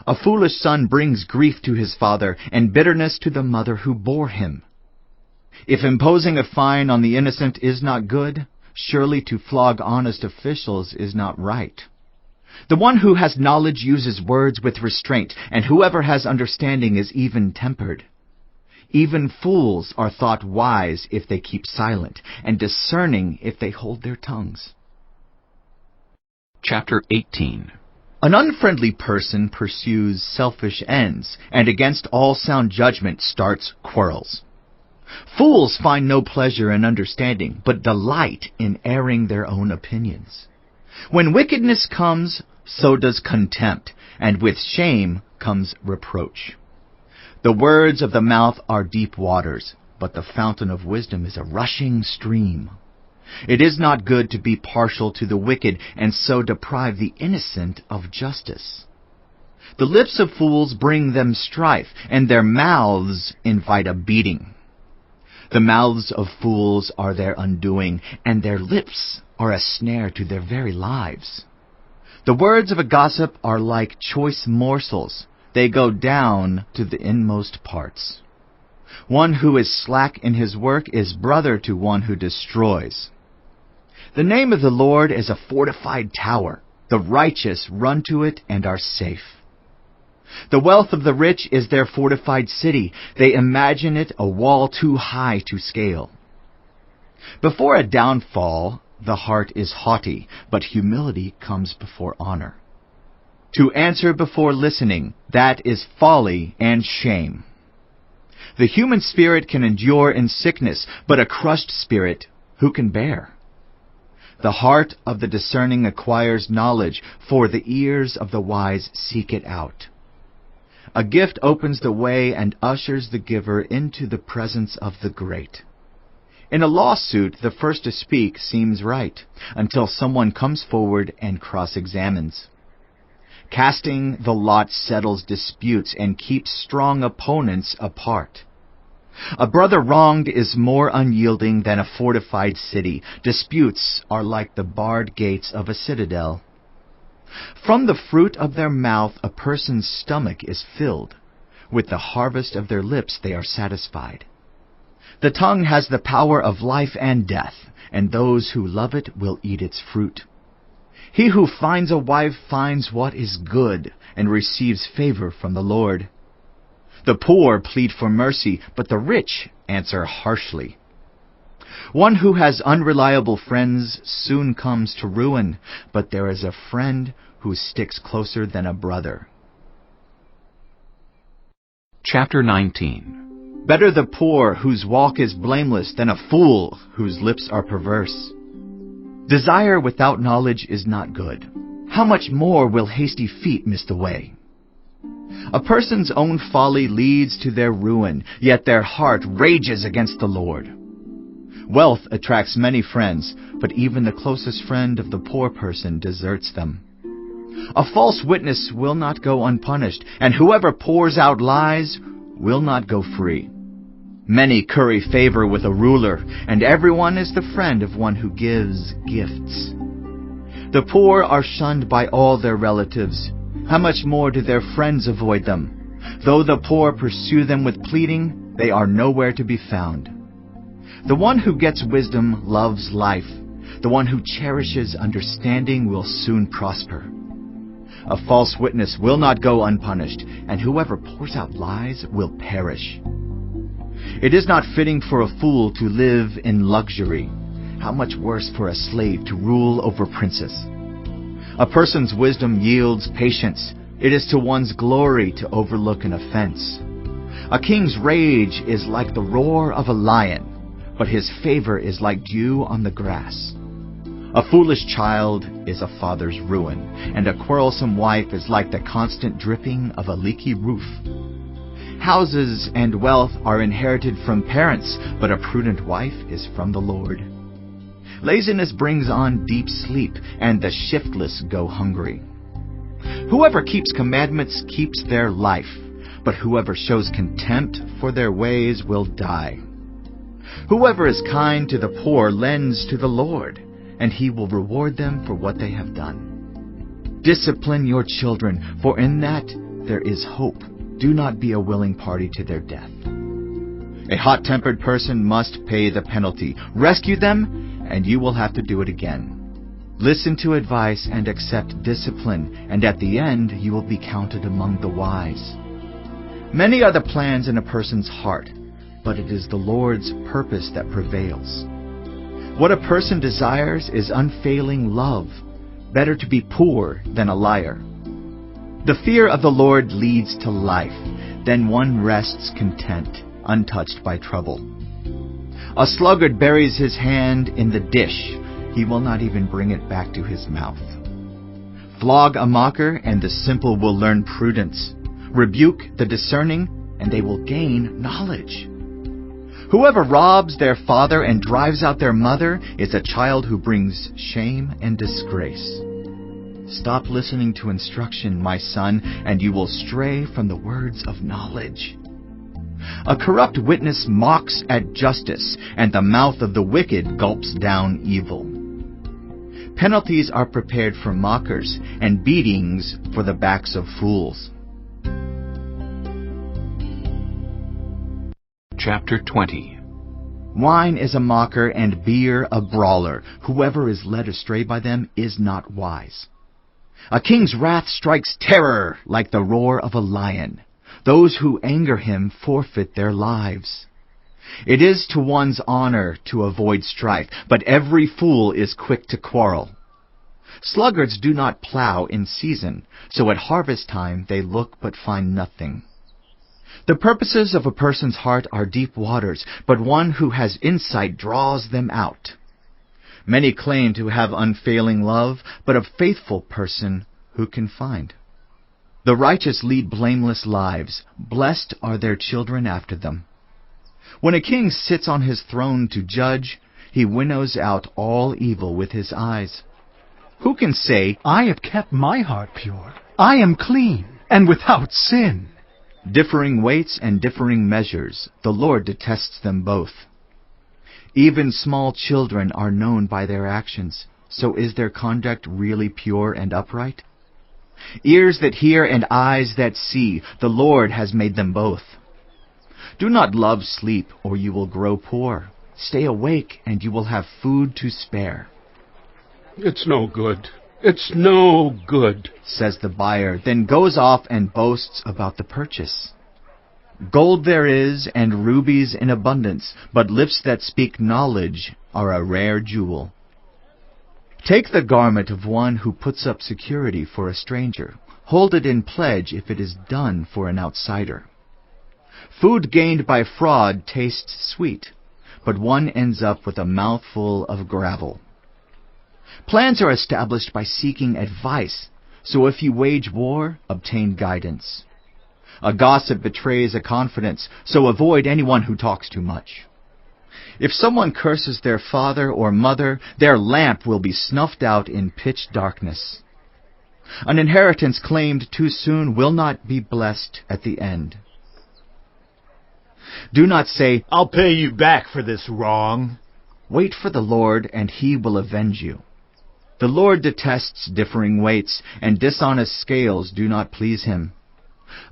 A foolish son brings grief to his father, and bitterness to the mother who bore him. If imposing a fine on the innocent is not good, surely to flog honest officials is not right. The one who has knowledge uses words with restraint, and whoever has understanding is even-tempered. Even fools are thought wise if they keep silent, and discerning if they hold their tongues. Chapter 18. An unfriendly person pursues selfish ends, and against all sound judgment starts quarrels. Fools find no pleasure in understanding, but delight in airing their own opinions. When wickedness comes, so does contempt, and with shame comes reproach. The words of the mouth are deep waters, but the fountain of wisdom is a rushing stream. It is not good to be partial to the wicked, and so deprive the innocent of justice. The lips of fools bring them strife, and their mouths invite a beating. The mouths of fools are their undoing, and their lips are a snare to their very lives. The words of a gossip are like choice morsels. They go down to the inmost parts. One who is slack in his work is brother to one who destroys. The name of the Lord is a fortified tower. The righteous run to it and are safe. The wealth of the rich is their fortified city. They imagine it a wall too high to scale. Before a downfall, the heart is haughty, but humility comes before honor. To answer before listening, that is folly and shame. The human spirit can endure in sickness, but a crushed spirit who can bear? The heart of the discerning acquires knowledge, for the ears of the wise seek it out. A gift opens the way and ushers the giver into the presence of the great. In a lawsuit, the first to speak seems right, until someone comes forward and cross-examines. Casting the lot settles disputes and keeps strong opponents apart. A brother wronged is more unyielding than a fortified city. Disputes are like the barred gates of a citadel. From the fruit of their mouth a person's stomach is filled. With the harvest of their lips they are satisfied. The tongue has the power of life and death, and those who love it will eat its fruit. He who finds a wife finds what is good, and receives favor from the Lord. The poor plead for mercy, but the rich answer harshly. One who has unreliable friends soon comes to ruin, but there is a friend who sticks closer than a brother. Chapter 19. Better the poor whose walk is blameless than a fool whose lips are perverse. Desire without knowledge is not good. How much more will hasty feet miss the way? A person's own folly leads to their ruin, yet their heart rages against the Lord. Wealth attracts many friends, but even the closest friend of the poor person deserts them. A false witness will not go unpunished, and whoever pours out lies will not go free. Many curry favor with a ruler, and everyone is the friend of one who gives gifts. The poor are shunned by all their relatives. How much more do their friends avoid them? Though the poor pursue them with pleading, they are nowhere to be found. The one who gets wisdom loves life. The one who cherishes understanding will soon prosper. A false witness will not go unpunished, and whoever pours out lies will perish. It is not fitting for a fool to live in luxury. How much worse for a slave to rule over princes? A person's wisdom yields patience. It is to one's glory to overlook an offense. A king's rage is like the roar of a lion, but his favor is like dew on the grass. A foolish child is a father's ruin, and a quarrelsome wife is like the constant dripping of a leaky roof. Houses and wealth are inherited from parents, but a prudent wife is from the Lord. Laziness brings on deep sleep, and the shiftless go hungry. Whoever keeps commandments keeps their life, but whoever shows contempt for their ways will die. Whoever is kind to the poor lends to the Lord, and he will reward them for what they have done. Discipline your children, for in that there is hope. Do not be a willing party to their death. A hot-tempered person must pay the penalty. Rescue them, and you will have to do it again. Listen to advice and accept discipline, and at the end you will be counted among the wise. Many are the plans in a person's heart, but it is the Lord's purpose that prevails. What a person desires is unfailing love. Better to be poor than a liar. The fear of the Lord leads to life. Then one rests content, untouched by trouble. A sluggard buries his hand in the dish. He will not even bring it back to his mouth. Flog a mocker, and the simple will learn prudence. Rebuke the discerning, and they will gain knowledge. Whoever robs their father and drives out their mother is a child who brings shame and disgrace. Stop listening to instruction, my son, and you will stray from the words of knowledge. A corrupt witness mocks at justice, and the mouth of the wicked gulps down evil. Penalties are prepared for mockers, and beatings for the backs of fools. Chapter 20. Wine is a mocker, and beer a brawler. Whoever is led astray by them is not wise. A king's wrath strikes terror like the roar of a lion. Those who anger him forfeit their lives. It is to one's honor to avoid strife, but every fool is quick to quarrel. Sluggards do not plow in season, so at harvest time they look but find nothing. The purposes of a person's heart are deep waters, but one who has insight draws them out. Many claim to have unfailing love, but a faithful person who can find? The righteous lead blameless lives. Blessed are their children after them. When a king sits on his throne to judge, he winnows out all evil with his eyes. Who can say, I have kept my heart pure. I am clean and without sin? Differing weights and differing measures, the Lord detests them both. Even small children are known by their actions. So is their conduct really pure and upright? Ears that hear and eyes that see, the Lord has made them both. Do not love sleep, or you will grow poor. Stay awake, and you will have food to spare. It's no good. It's no good, says the buyer, then goes off and boasts about the purchase. Gold there is, and rubies in abundance, but lips that speak knowledge are a rare jewel. Take the garment of one who puts up security for a stranger. Hold it in pledge if it is done for an outsider. Food gained by fraud tastes sweet, but one ends up with a mouthful of gravel. Plans are established by seeking advice, so if you wage war, obtain guidance. A gossip betrays a confidence, so avoid anyone who talks too much. If someone curses their father or mother, their lamp will be snuffed out in pitch darkness. An inheritance claimed too soon will not be blessed at the end. Do not say, I'll pay you back for this wrong. Wait for the Lord, and he will avenge you. The Lord detests differing weights, and dishonest scales do not please him.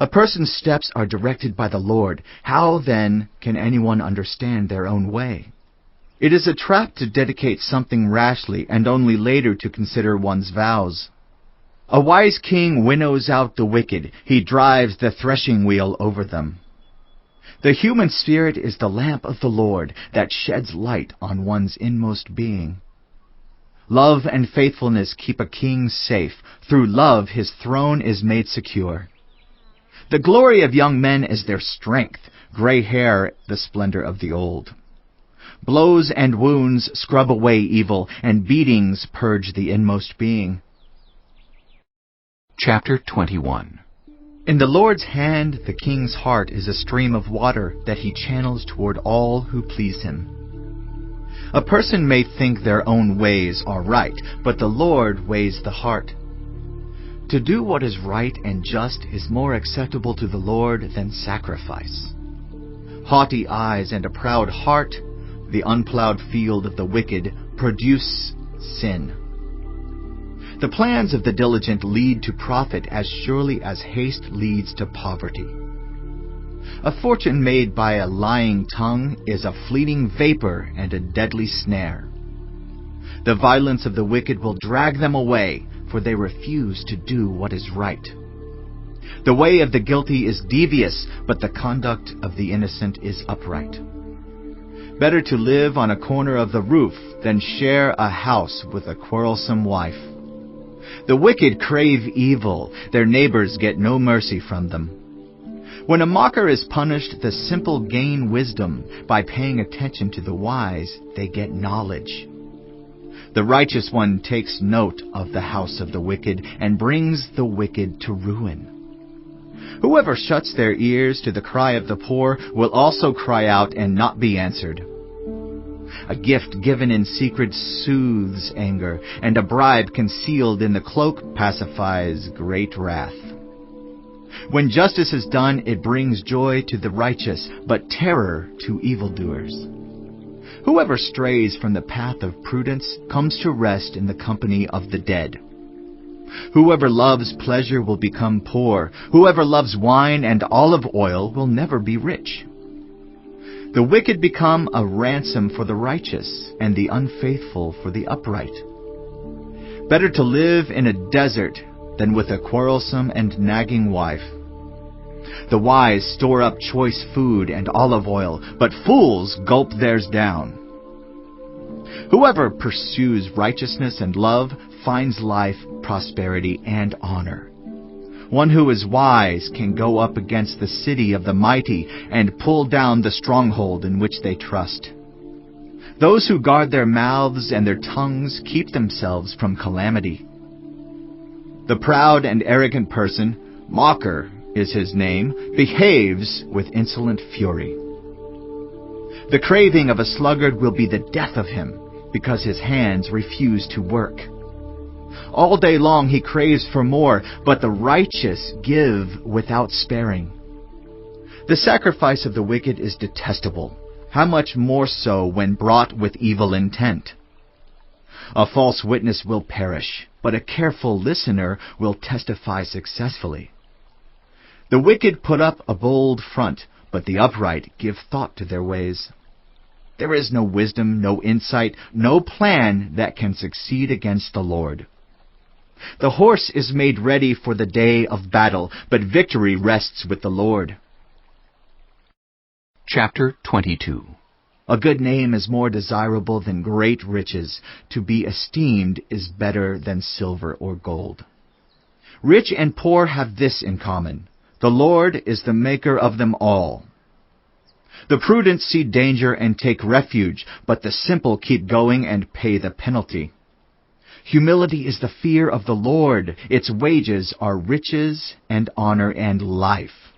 A person's steps are directed by the Lord. How, then, can anyone understand their own way? It is a trap to dedicate something rashly, and only later to consider one's vows. A wise king winnows out the wicked. He drives the threshing wheel over them. The human spirit is the lamp of the Lord that sheds light on one's inmost being. Love and faithfulness keep a king safe. Through love his throne is made secure. The glory of young men is their strength, gray hair the splendor of the old. Blows and wounds scrub away evil, and beatings purge the inmost being. Chapter 21. In the Lord's hand the king's heart is a stream of water that he channels toward all who please him. A person may think their own ways are right, but the Lord weighs the heart. To do what is right and just is more acceptable to the Lord than sacrifice. Haughty eyes and a proud heart, the unplowed field of the wicked, produce sin. The plans of the diligent lead to profit as surely as haste leads to poverty. A fortune made by a lying tongue is a fleeting vapor and a deadly snare. The violence of the wicked will drag them away, for they refuse to do what is right. The way of the guilty is devious, but the conduct of the innocent is upright. Better to live on a corner of the roof than share a house with a quarrelsome wife. The wicked crave evil, their neighbors get no mercy from them. When a mocker is punished, the simple gain wisdom. By paying attention to the wise, they get knowledge. The righteous one takes note of the house of the wicked and brings the wicked to ruin. Whoever shuts their ears to the cry of the poor will also cry out and not be answered. A gift given in secret soothes anger, and a bribe concealed in the cloak pacifies great wrath. When justice is done, it brings joy to the righteous, but terror to evildoers. Whoever strays from the path of prudence comes to rest in the company of the dead. Whoever loves pleasure will become poor. Whoever loves wine and olive oil will never be rich. The wicked become a ransom for the righteous, and the unfaithful for the upright. Better to live in a desert than with a quarrelsome and nagging wife. The wise store up choice food and olive oil, but fools gulp theirs down. Whoever pursues righteousness and love finds life, prosperity, and honor. One who is wise can go up against the city of the mighty and pull down the stronghold in which they trust. Those who guard their mouths and their tongues keep themselves from calamity. The proud and arrogant person, mocker is his name, behaves with insolent fury. The craving of a sluggard will be the death of him, because his hands refuse to work. All day long he craves for more, but the righteous give without sparing. The sacrifice of the wicked is detestable, how much more so when brought with evil intent. A false witness will perish, but a careful listener will testify successfully. The wicked put up a bold front, but the upright give thought to their ways. There is no wisdom, no insight, no plan that can succeed against the Lord. The horse is made ready for the day of battle, but victory rests with the Lord. Chapter 22. A good name is more desirable than great riches. To be esteemed is better than silver or gold. Rich and poor have this in common: the Lord is the maker of them all. The prudent see danger and take refuge, but the simple keep going and pay the penalty. Humility is the fear of the Lord. Its wages are riches and honor and life.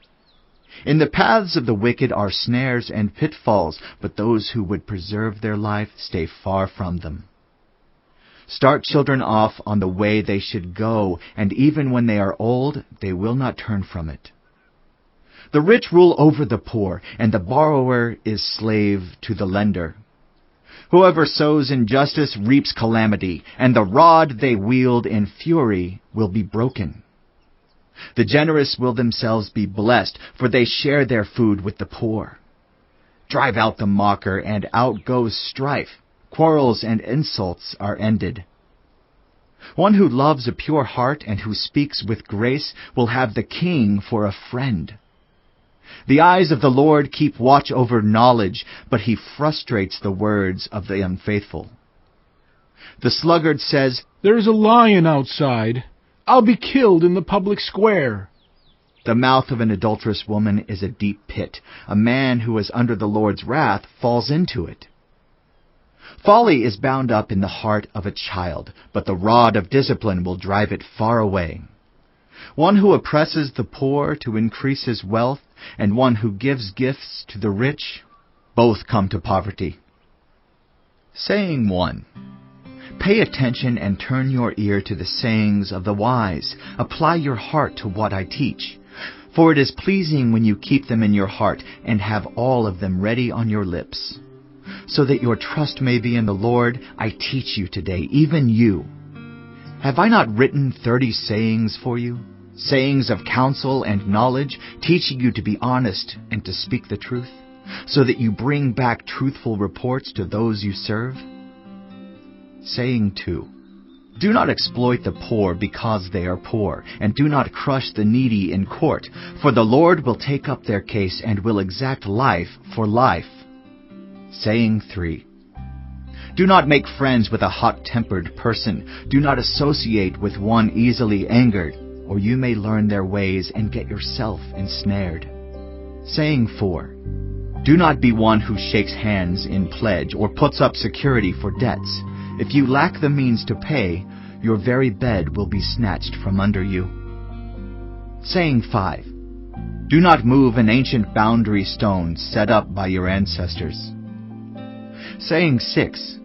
In the paths of the wicked are snares and pitfalls, but those who would preserve their life stay far from them. Start children off on the way they should go, and even when they are old, they will not turn from it. The rich rule over the poor, and the borrower is slave to the lender. Whoever sows injustice reaps calamity, and the rod they wield in fury will be broken. The generous will themselves be blessed, for they share their food with the poor. Drive out the mocker, and out goes strife. Quarrels and insults are ended. One who loves a pure heart and who speaks with grace will have the king for a friend. The eyes of the Lord keep watch over knowledge, but he frustrates the words of the unfaithful. The sluggard says, "There's a lion outside. I'll be killed in the public square." The mouth of an adulterous woman is a deep pit. A man who is under the Lord's wrath falls into it. Folly is bound up in the heart of a child, but the rod of discipline will drive it far away. One who oppresses the poor to increase his wealth, and one who gives gifts to the rich, both come to poverty. Saying 1. Pay attention and turn your ear to the sayings of the wise. Apply your heart to what I teach. For it is pleasing when you keep them in your heart and have all of them ready on your lips. So that your trust may be in the Lord, I teach you today, even you. Have I not written 30 sayings for you? Sayings of counsel and knowledge, teaching you to be honest and to speak the truth, so that you bring back truthful reports to those you serve? Saying 2. Do not exploit the poor because they are poor, and do not crush the needy in court, for the Lord will take up their case and will exact life for life. Saying 3. Do not make friends with a hot-tempered person. Do not associate with one easily angered, or you may learn their ways and get yourself ensnared. Saying 4. Do not be one who shakes hands in pledge or puts up security for debts. If you lack the means to pay, your very bed will be snatched from under you. Saying 5. Do not move an ancient boundary stone set up by your ancestors. Saying 6.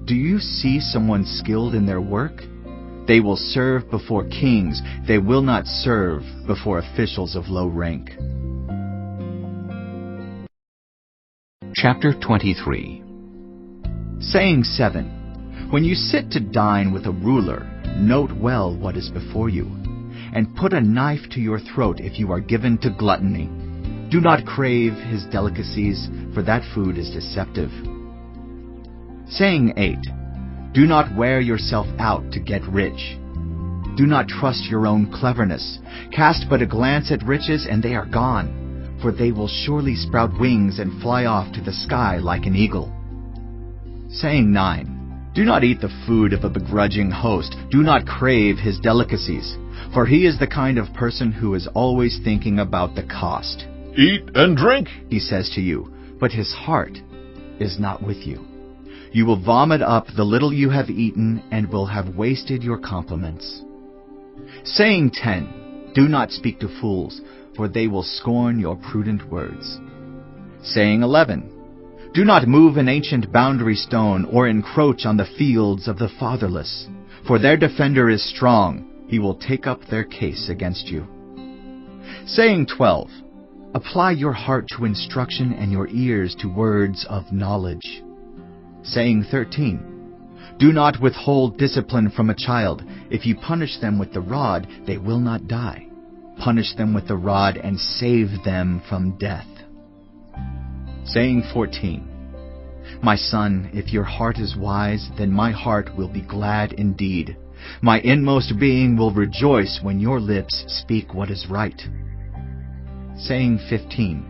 Do you see someone skilled in their work? They will serve before kings. They will not serve before officials of low rank. Chapter 23. Saying 7. When you sit to dine with a ruler, note well what is before you, and put a knife to your throat if you are given to gluttony. Do not crave his delicacies, for that food is deceptive. Saying 8. Do not wear yourself out to get rich. Do not trust your own cleverness. Cast but a glance at riches, and they are gone, for they will surely sprout wings and fly off to the sky like an eagle. Saying 9. Do not eat the food of a begrudging host. Do not crave his delicacies, for he is the kind of person who is always thinking about the cost. Eat and drink, he says to you, but his heart is not with you. You will vomit up the little you have eaten and will have wasted your compliments. Saying 10. Do not speak to fools, for they will scorn your prudent words. Saying 11. Do not move an ancient boundary stone or encroach on the fields of the fatherless, for their defender is strong. He will take up their case against you. Saying 12. Apply your heart to instruction and your ears to words of knowledge. Saying 13. Do not withhold discipline from a child. If you punish them with the rod, they will not die. Punish them with the rod and save them from death. Saying 14. My son, if your heart is wise, then my heart will be glad indeed. My inmost being will rejoice when your lips speak what is right. Saying 15.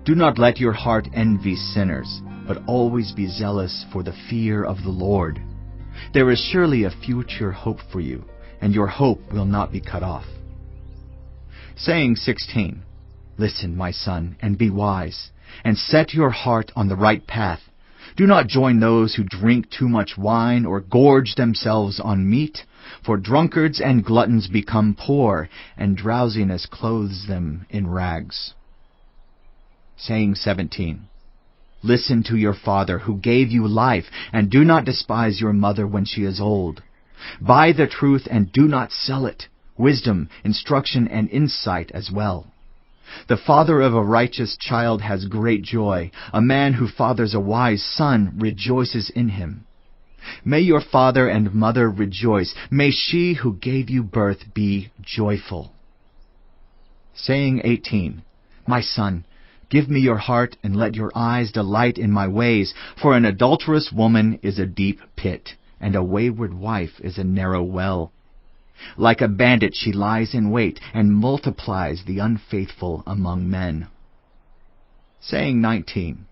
Do not let your heart envy sinners, but always be zealous for the fear of the Lord. There is surely a future hope for you, and your hope will not be cut off. Saying 16. Listen, my son, and be wise, and set your heart on the right path. Do not join those who drink too much wine or gorge themselves on meat, for drunkards and gluttons become poor, and drowsiness clothes them in rags. Saying 17. Listen to your father who gave you life, and do not despise your mother when she is old. Buy the truth and do not sell it, wisdom, instruction, and insight as well. The father of a righteous child has great joy. A man who fathers a wise son rejoices in him. May your father and mother rejoice. May she who gave you birth be joyful. Saying 18. My son, give me your heart and let your eyes delight in my ways, for an adulterous woman is a deep pit, and a wayward wife is a narrow well. Like a bandit she lies in wait and multiplies the unfaithful among men. Saying 19.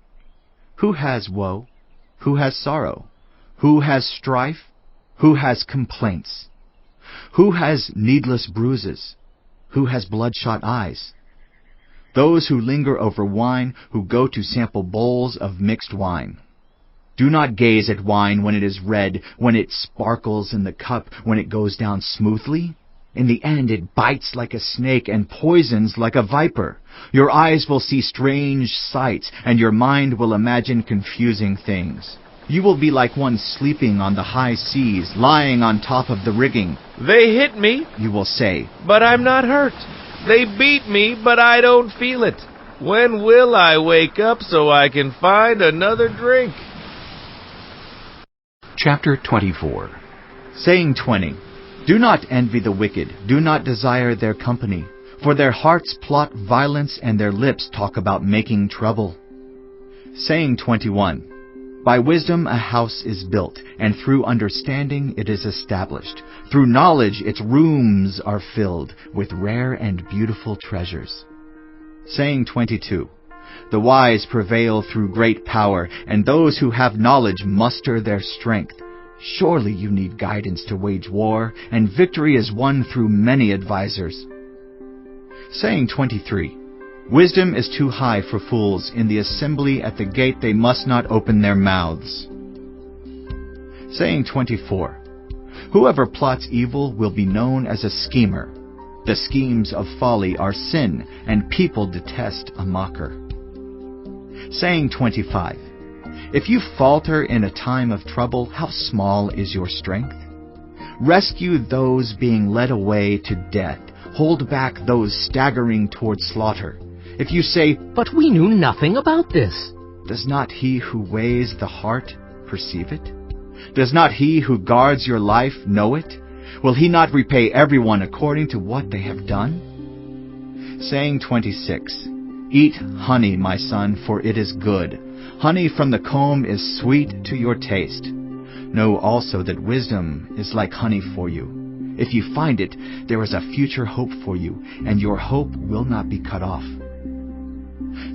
Who has woe? Who has sorrow? Who has strife? Who has complaints? Who has needless bruises? Who has bloodshot eyes? Those who linger over wine, who go to sample bowls of mixed wine. Do not gaze at wine when it is red, when it sparkles in the cup, when it goes down smoothly. In the end it bites like a snake and poisons like a viper. Your eyes will see strange sights, and your mind will imagine confusing things. You will be like one sleeping on the high seas, lying on top of the rigging. They hit me, You will say, but I'm not hurt. They beat me, but I don't feel it. When will I wake up so I can find another drink? Chapter 24. Saying 20. Do not envy the wicked, do not desire their company, for their hearts plot violence and their lips talk about making trouble. Saying 21. By wisdom a house is built, and through understanding it is established. Through knowledge its rooms are filled with rare and beautiful treasures. Saying 22. The wise prevail through great power, and those who have knowledge muster their strength. Surely you need guidance to wage war, and victory is won through many advisers. Saying 23. Wisdom is too high for fools. In the assembly at the gate they must not open their mouths. Saying 24. Whoever plots evil will be known as a schemer. The schemes of folly are sin, and people detest a mocker. Saying 25. If you falter in a time of trouble, how small is your strength? Rescue those being led away to death. Hold back those staggering toward slaughter. If you say, But we knew nothing about this. Does not he who weighs the heart perceive it? Does not he who guards your life know it? Will he not repay everyone according to what they have done? Saying 26. Eat honey, my son, for it is good. Honey from the comb is sweet to your taste. Know also that wisdom is like honey for you. If you find it, there is a future hope for you, and your hope will not be cut off.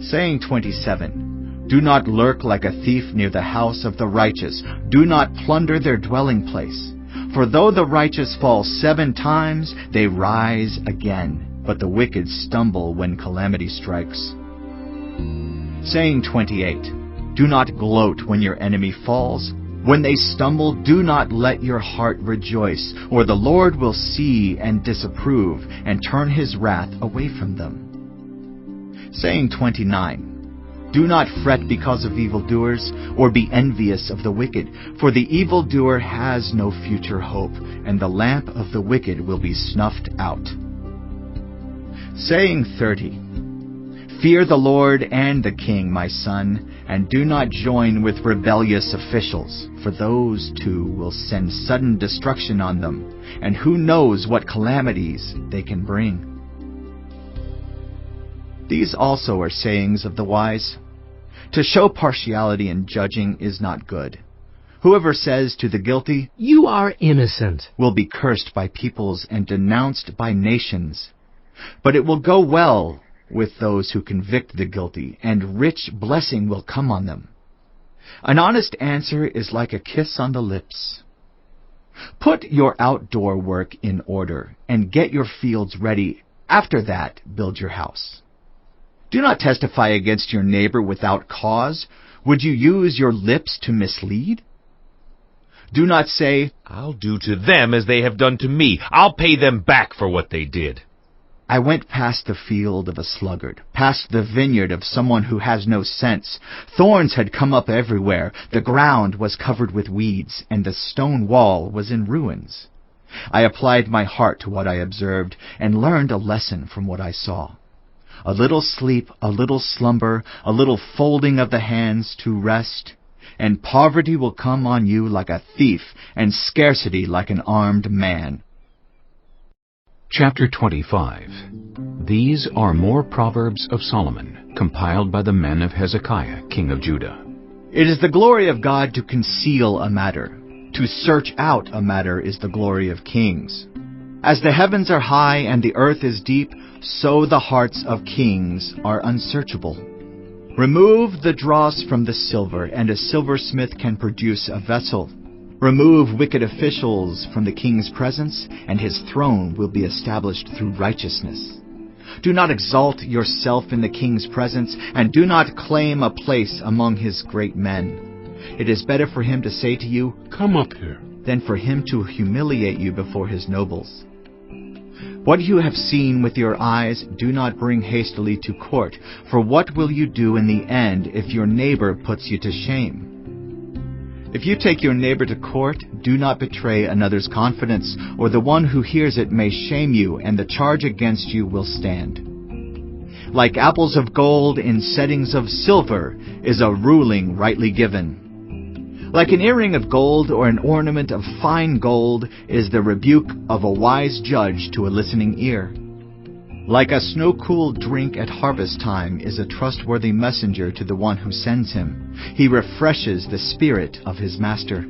Saying 27. Do not lurk like a thief near the house of the righteous. Do not plunder their dwelling place. For though the righteous fall 7 times, they rise again, but the wicked stumble when calamity strikes. Saying 28. Do not gloat when your enemy falls. When they stumble, do not let your heart rejoice, or the Lord will see and disapprove, and turn his wrath away from them. Saying 29. Do not fret because of evildoers, or be envious of the wicked, for the evildoer has no future hope, and the lamp of the wicked will be snuffed out. Saying 30. Fear the Lord and the king, my son, and do not join with rebellious officials, for those two will send sudden destruction on them, and who knows what calamities they can bring. These also are sayings of the wise. To show partiality in judging is not good. Whoever says to the guilty, You are innocent, will be cursed by peoples and denounced by nations. But it will go well with those who convict the guilty, and rich blessing will come on them. An honest answer is like a kiss on the lips. Put your outdoor work in order, and get your fields ready. After that, build your house. Do not testify against your neighbor without cause. Would you use your lips to mislead? Do not say, I'll do to them as they have done to me. I'll pay them back for what they did. I went past the field of a sluggard, past the vineyard of someone who has no sense. Thorns had come up everywhere. The ground was covered with weeds, and the stone wall was in ruins. I applied my heart to what I observed, and learned a lesson from what I saw. A little sleep, a little slumber, a little folding of the hands to rest, and poverty will come on you like a thief, and scarcity like an armed man. Chapter 25. These are more Proverbs of Solomon, compiled by the men of Hezekiah, king of Judah. It is the glory of God to conceal a matter. To search out a matter is the glory of kings. As the heavens are high and the earth is deep, so the hearts of kings are unsearchable. Remove the dross from the silver, and a silversmith can produce a vessel. Remove wicked officials from the king's presence, and his throne will be established through righteousness. Do not exalt yourself in the king's presence, and do not claim a place among his great men. It is better for him to say to you, "Come up here," than for him to humiliate you before his nobles. What you have seen with your eyes, do not bring hastily to court, for what will you do in the end if your neighbor puts you to shame? If you take your neighbor to court, do not betray another's confidence, or the one who hears it may shame you, and the charge against you will stand. Like apples of gold in settings of silver is a ruling rightly given. Like an earring of gold or an ornament of fine gold is the rebuke of a wise judge to a listening ear. Like a snow-cooled drink at harvest time is a trustworthy messenger to the one who sends him. He refreshes the spirit of his master.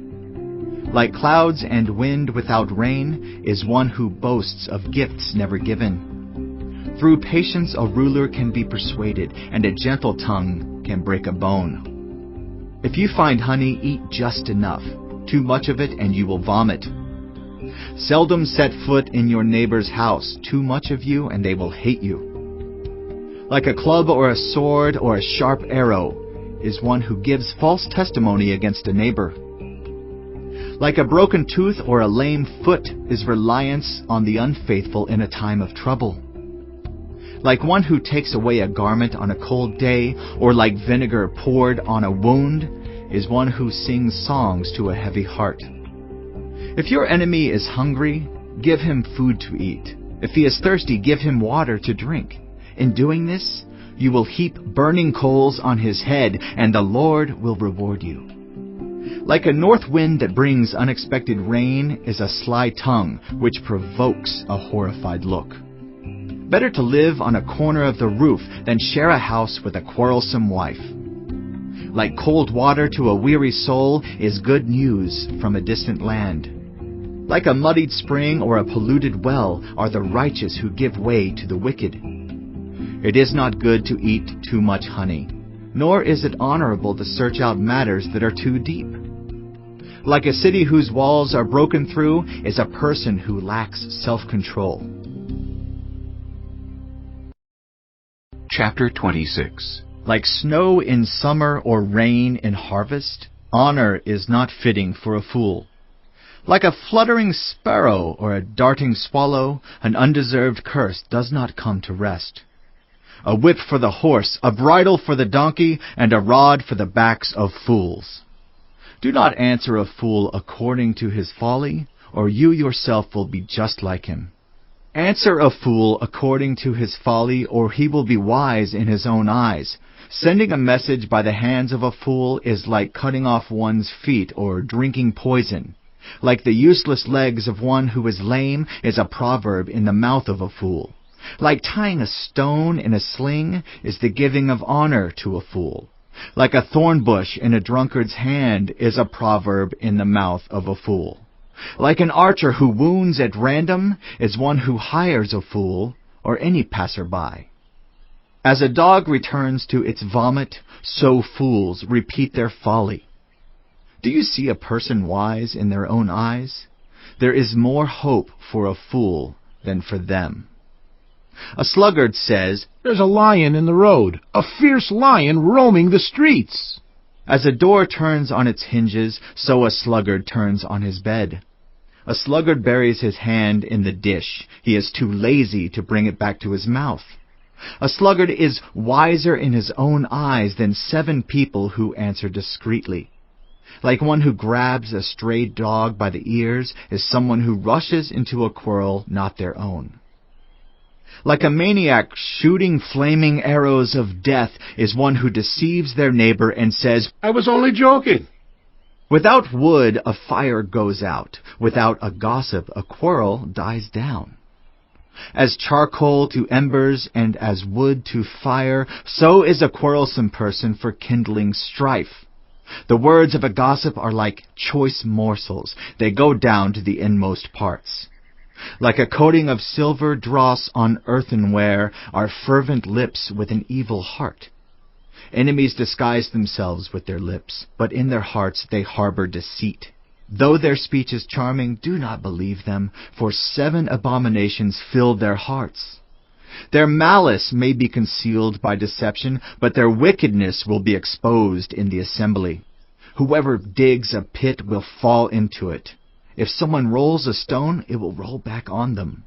Like clouds and wind without rain is one who boasts of gifts never given. Through patience a ruler can be persuaded, and a gentle tongue can break a bone. If you find honey, eat just enough. Too much of it and you will vomit. Seldom set foot in your neighbor's house. Too much of you and they will hate you. Like a club or a sword or a sharp arrow is one who gives false testimony against a neighbor. Like a broken tooth or a lame foot is reliance on the unfaithful in a time of trouble. Like one who takes away a garment on a cold day, or like vinegar poured on a wound, is one who sings songs to a heavy heart. If your enemy is hungry, give him food to eat. If he is thirsty, give him water to drink. In doing this, you will heap burning coals on his head, and the Lord will reward you. Like a north wind that brings unexpected rain is a sly tongue, which provokes a horrified look. Better to live on a corner of the roof than share a house with a quarrelsome wife. Like cold water to a weary soul is good news from a distant land. Like a muddied spring or a polluted well are the righteous who give way to the wicked. It is not good to eat too much honey, nor is it honorable to search out matters that are too deep. Like a city whose walls are broken through is a person who lacks self-control. Chapter 26. Like snow in summer or rain in harvest, honor is not fitting for a fool. Like a fluttering sparrow or a darting swallow, an undeserved curse does not come to rest. A whip for the horse, a bridle for the donkey, and a rod for the backs of fools. Do not answer a fool according to his folly, or you yourself will be just like him. Answer a fool according to his folly, or he will be wise in his own eyes. Sending a message by the hands of a fool is like cutting off one's feet or drinking poison. Like the useless legs of one who is lame is a proverb in the mouth of a fool. Like tying a stone in a sling is the giving of honor to a fool. Like a thorn bush in a drunkard's hand is a proverb in the mouth of a fool. Like an archer who wounds at random is one who hires a fool or any passerby. As a dog returns to its vomit, so fools repeat their folly. Do you see a person wise in their own eyes? There is more hope for a fool than for them. A sluggard says, "There's a lion in the road, a fierce lion roaming the streets." As a door turns on its hinges, so a sluggard turns on his bed. A sluggard buries his hand in the dish. He is too lazy to bring it back to his mouth. A sluggard is wiser in his own eyes than 7 people who answer discreetly. Like one who grabs a stray dog by the ears is someone who rushes into a quarrel not their own. Like a maniac shooting flaming arrows of death is one who deceives their neighbor and says, "I was only joking." Without wood, a fire goes out. Without a gossip, a quarrel dies down. As charcoal to embers and as wood to fire, so is a quarrelsome person for kindling strife. The words of a gossip are like choice morsels. They go down to the inmost parts. Like a coating of silver dross on earthenware are fervent lips with an evil heart. Enemies disguise themselves with their lips, but in their hearts they harbor deceit. Though their speech is charming, do not believe them, for 7 abominations fill their hearts. Their malice may be concealed by deception, but their wickedness will be exposed in the assembly. Whoever digs a pit will fall into it. If someone rolls a stone, it will roll back on them.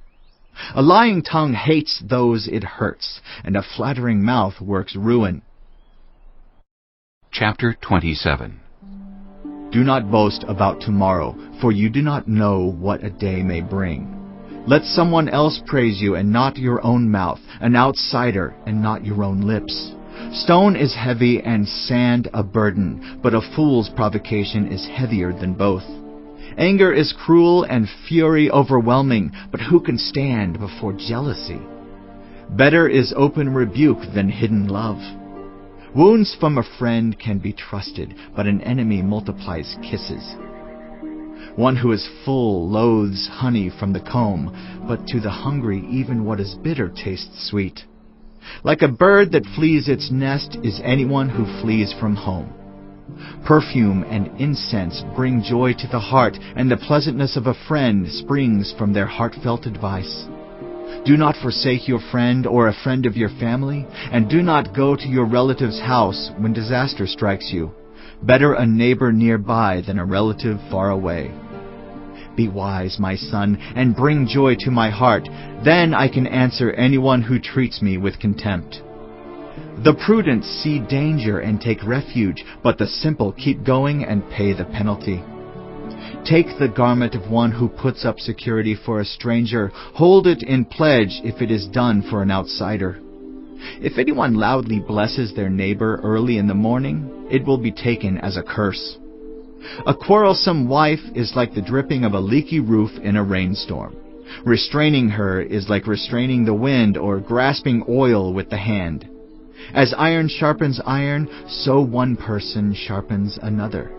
A lying tongue hates those it hurts, and a flattering mouth works ruin. Chapter 27. Do not boast about tomorrow, for you do not know what a day may bring. Let someone else praise you and not your own mouth, an outsider and not your own lips. Stone is heavy and sand a burden, but a fool's provocation is heavier than both. Anger is cruel and fury overwhelming, but who can stand before jealousy? Better is open rebuke than hidden love. Wounds from a friend can be trusted, but an enemy multiplies kisses. One who is full loathes honey from the comb, but to the hungry even what is bitter tastes sweet. Like a bird that flees its nest is anyone who flees from home. Perfume and incense bring joy to the heart, and the pleasantness of a friend springs from their heartfelt advice. Do not forsake your friend or a friend of your family, and do not go to your relative's house when disaster strikes you. Better a neighbor nearby than a relative far away. Be wise, my son, and bring joy to my heart. Then I can answer anyone who treats me with contempt. The prudent see danger and take refuge, but the simple keep going and pay the penalty. Take the garment of one who puts up security for a stranger. Hold it in pledge if it is done for an outsider. If anyone loudly blesses their neighbor early in the morning, it will be taken as a curse. A quarrelsome wife is like the dripping of a leaky roof in a rainstorm. Restraining her is like restraining the wind or grasping oil with the hand. As iron sharpens iron, so one person sharpens another.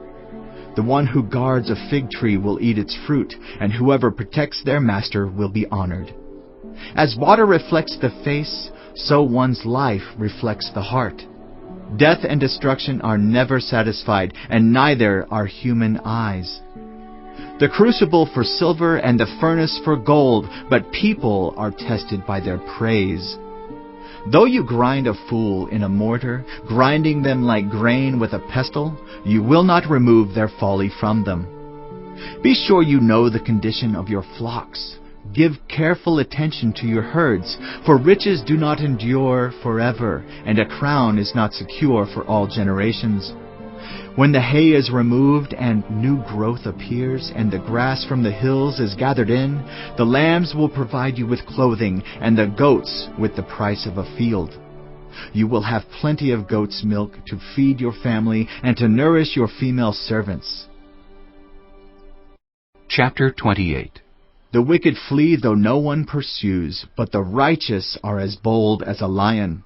The one who guards a fig tree will eat its fruit, and whoever protects their master will be honored. As water reflects the face, so one's life reflects the heart. Death and destruction are never satisfied, and neither are human eyes. The crucible for silver and the furnace for gold, but people are tested by their praise. Though you grind a fool in a mortar, grinding them like grain with a pestle, you will not remove their folly from them. Be sure you know the condition of your flocks. Give careful attention to your herds, for riches do not endure forever, and a crown is not secure for all generations. When the hay is removed and new growth appears, and the grass from the hills is gathered in, the lambs will provide you with clothing, and the goats with the price of a field. You will have plenty of goat's milk to feed your family and to nourish your female servants. Chapter 28. The wicked flee though no one pursues, but the righteous are as bold as a lion.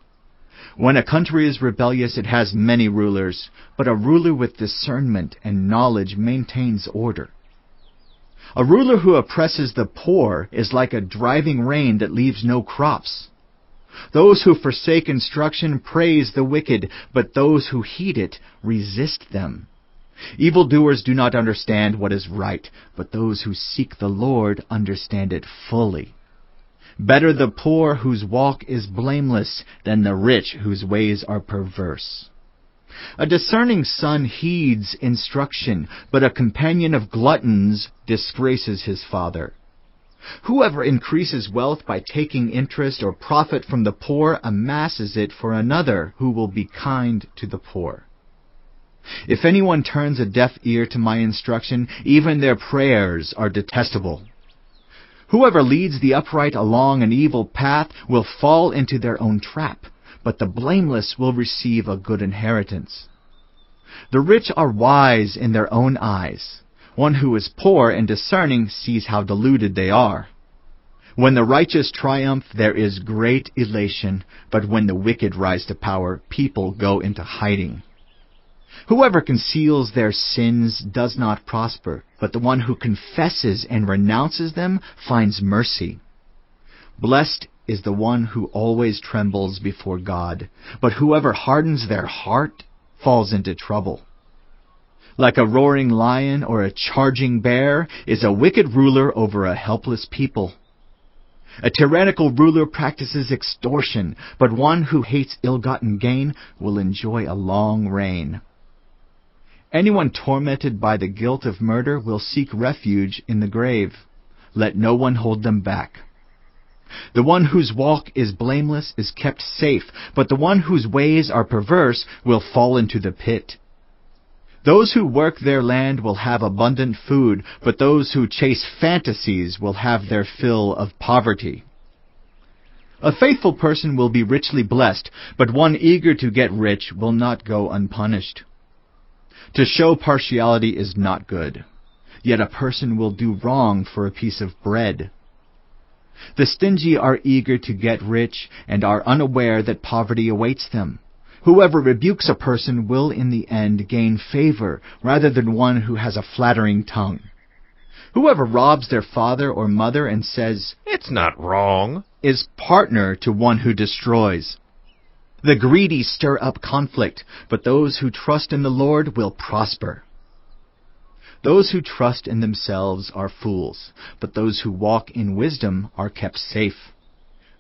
When a country is rebellious, it has many rulers, but a ruler with discernment and knowledge maintains order. A ruler who oppresses the poor is like a driving rain that leaves no crops. Those who forsake instruction praise the wicked, but those who heed it resist them. Evildoers do not understand what is right, but those who seek the Lord understand it fully. Better the poor whose walk is blameless than the rich whose ways are perverse. A discerning son heeds instruction, but a companion of gluttons disgraces his father. Whoever increases wealth by taking interest or profit from the poor amasses it for another who will be kind to the poor. If anyone turns a deaf ear to my instruction, even their prayers are detestable. Whoever leads the upright along an evil path will fall into their own trap, but the blameless will receive a good inheritance. The rich are wise in their own eyes. One who is poor and discerning sees how deluded they are. When the righteous triumph, there is great elation, but when the wicked rise to power, people go into hiding. Whoever conceals their sins does not prosper, but the one who confesses and renounces them finds mercy. Blessed is the one who always trembles before God, but whoever hardens their heart falls into trouble. Like a roaring lion or a charging bear is a wicked ruler over a helpless people. A tyrannical ruler practices extortion, but one who hates ill-gotten gain will enjoy a long reign. Anyone tormented by the guilt of murder will seek refuge in the grave. Let no one hold them back. The one whose walk is blameless is kept safe, but the one whose ways are perverse will fall into the pit. Those who work their land will have abundant food, but those who chase fantasies will have their fill of poverty. A faithful person will be richly blessed, but one eager to get rich will not go unpunished. To show partiality is not good, yet a person will do wrong for a piece of bread. The stingy are eager to get rich and are unaware that poverty awaits them. Whoever rebukes a person will in the end gain favor rather than one who has a flattering tongue. Whoever robs their father or mother and says, "It's not wrong," is partner to one who destroys. The greedy stir up conflict, but those who trust in the Lord will prosper. Those who trust in themselves are fools, but those who walk in wisdom are kept safe.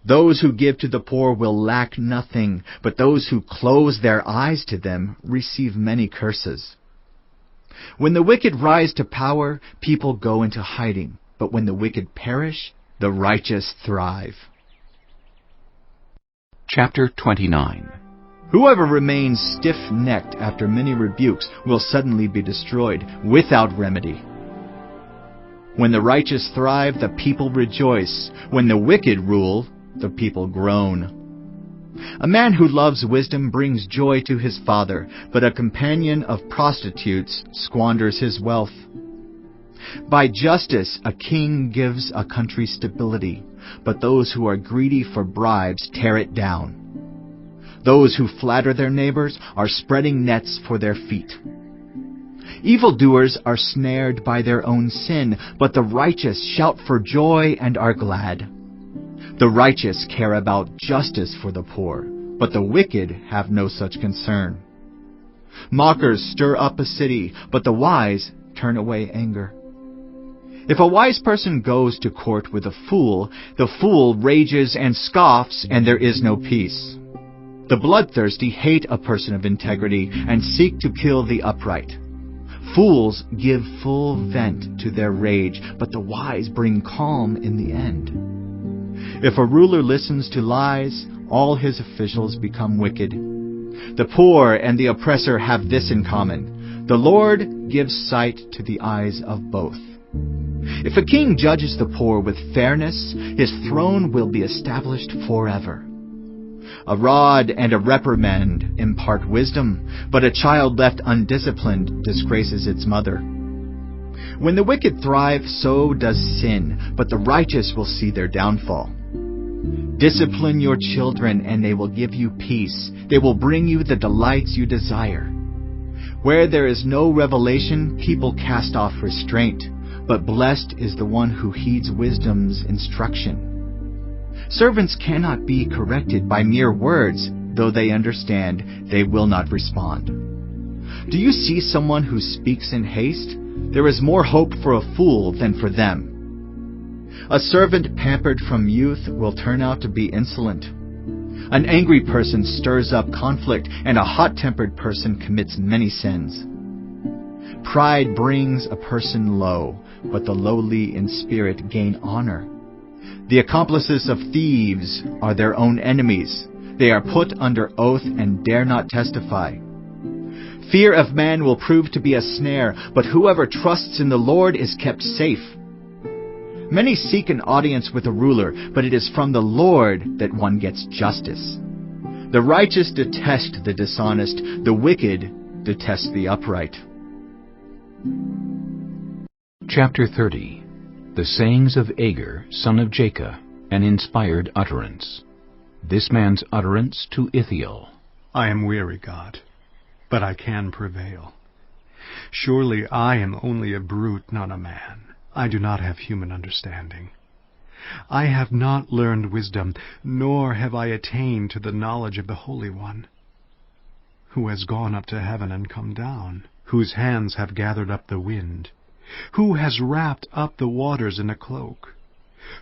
Those who give to the poor will lack nothing, but those who close their eyes to them receive many curses. When the wicked rise to power, people go into hiding, but when the wicked perish, the righteous thrive. Chapter 29. Whoever remains stiff-necked after many rebukes will suddenly be destroyed, without remedy. When the righteous thrive, the people rejoice. When the wicked rule, the people groan. A man who loves wisdom brings joy to his father, but a companion of prostitutes squanders his wealth. By justice a king gives a country stability, but those who are greedy for bribes tear it down. Those who flatter their neighbors are spreading nets for their feet. Evildoers are snared by their own sin, but the righteous shout for joy and are glad. The righteous care about justice for the poor, but the wicked have no such concern. Mockers stir up a city, but the wise turn away anger. If a wise person goes to court with a fool, the fool rages and scoffs, and there is no peace. The bloodthirsty hate a person of integrity and seek to kill the upright. Fools give full vent to their rage, but the wise bring calm in the end. If a ruler listens to lies, all his officials become wicked. The poor and the oppressor have this in common: the Lord gives sight to the eyes of both. If a king judges the poor with fairness, his throne will be established forever. A rod and a reprimand impart wisdom, but a child left undisciplined disgraces its mother. When the wicked thrive, so does sin, but the righteous will see their downfall. Discipline your children, and they will give you peace. They will bring you the delights you desire. Where there is no revelation, people cast off restraint, but blessed is the one who heeds wisdom's instruction. Servants cannot be corrected by mere words. Though they understand, they will not respond. Do you see someone who speaks in haste? There is more hope for a fool than for them. A servant pampered from youth will turn out to be insolent. An angry person stirs up conflict, and a hot-tempered person commits many sins. Pride brings a person low, but the lowly in spirit gain honor. The accomplices of thieves are their own enemies. They are put under oath and dare not testify. Fear of man will prove to be a snare, but whoever trusts in the Lord is kept safe. Many seek an audience with a ruler, but it is from the Lord that one gets justice. The righteous detest the dishonest, the wicked detest the upright. Chapter 30. The sayings of Agur, son of Jakeh, an inspired utterance. This man's utterance to Ithiel. I am weary, God, but I can prevail. Surely I am only a brute, not a man. I do not have human understanding. I have not learned wisdom, nor have I attained to the knowledge of the Holy One, who has gone up to heaven and come down, whose hands have gathered up the wind, who has wrapped up the waters in a cloak,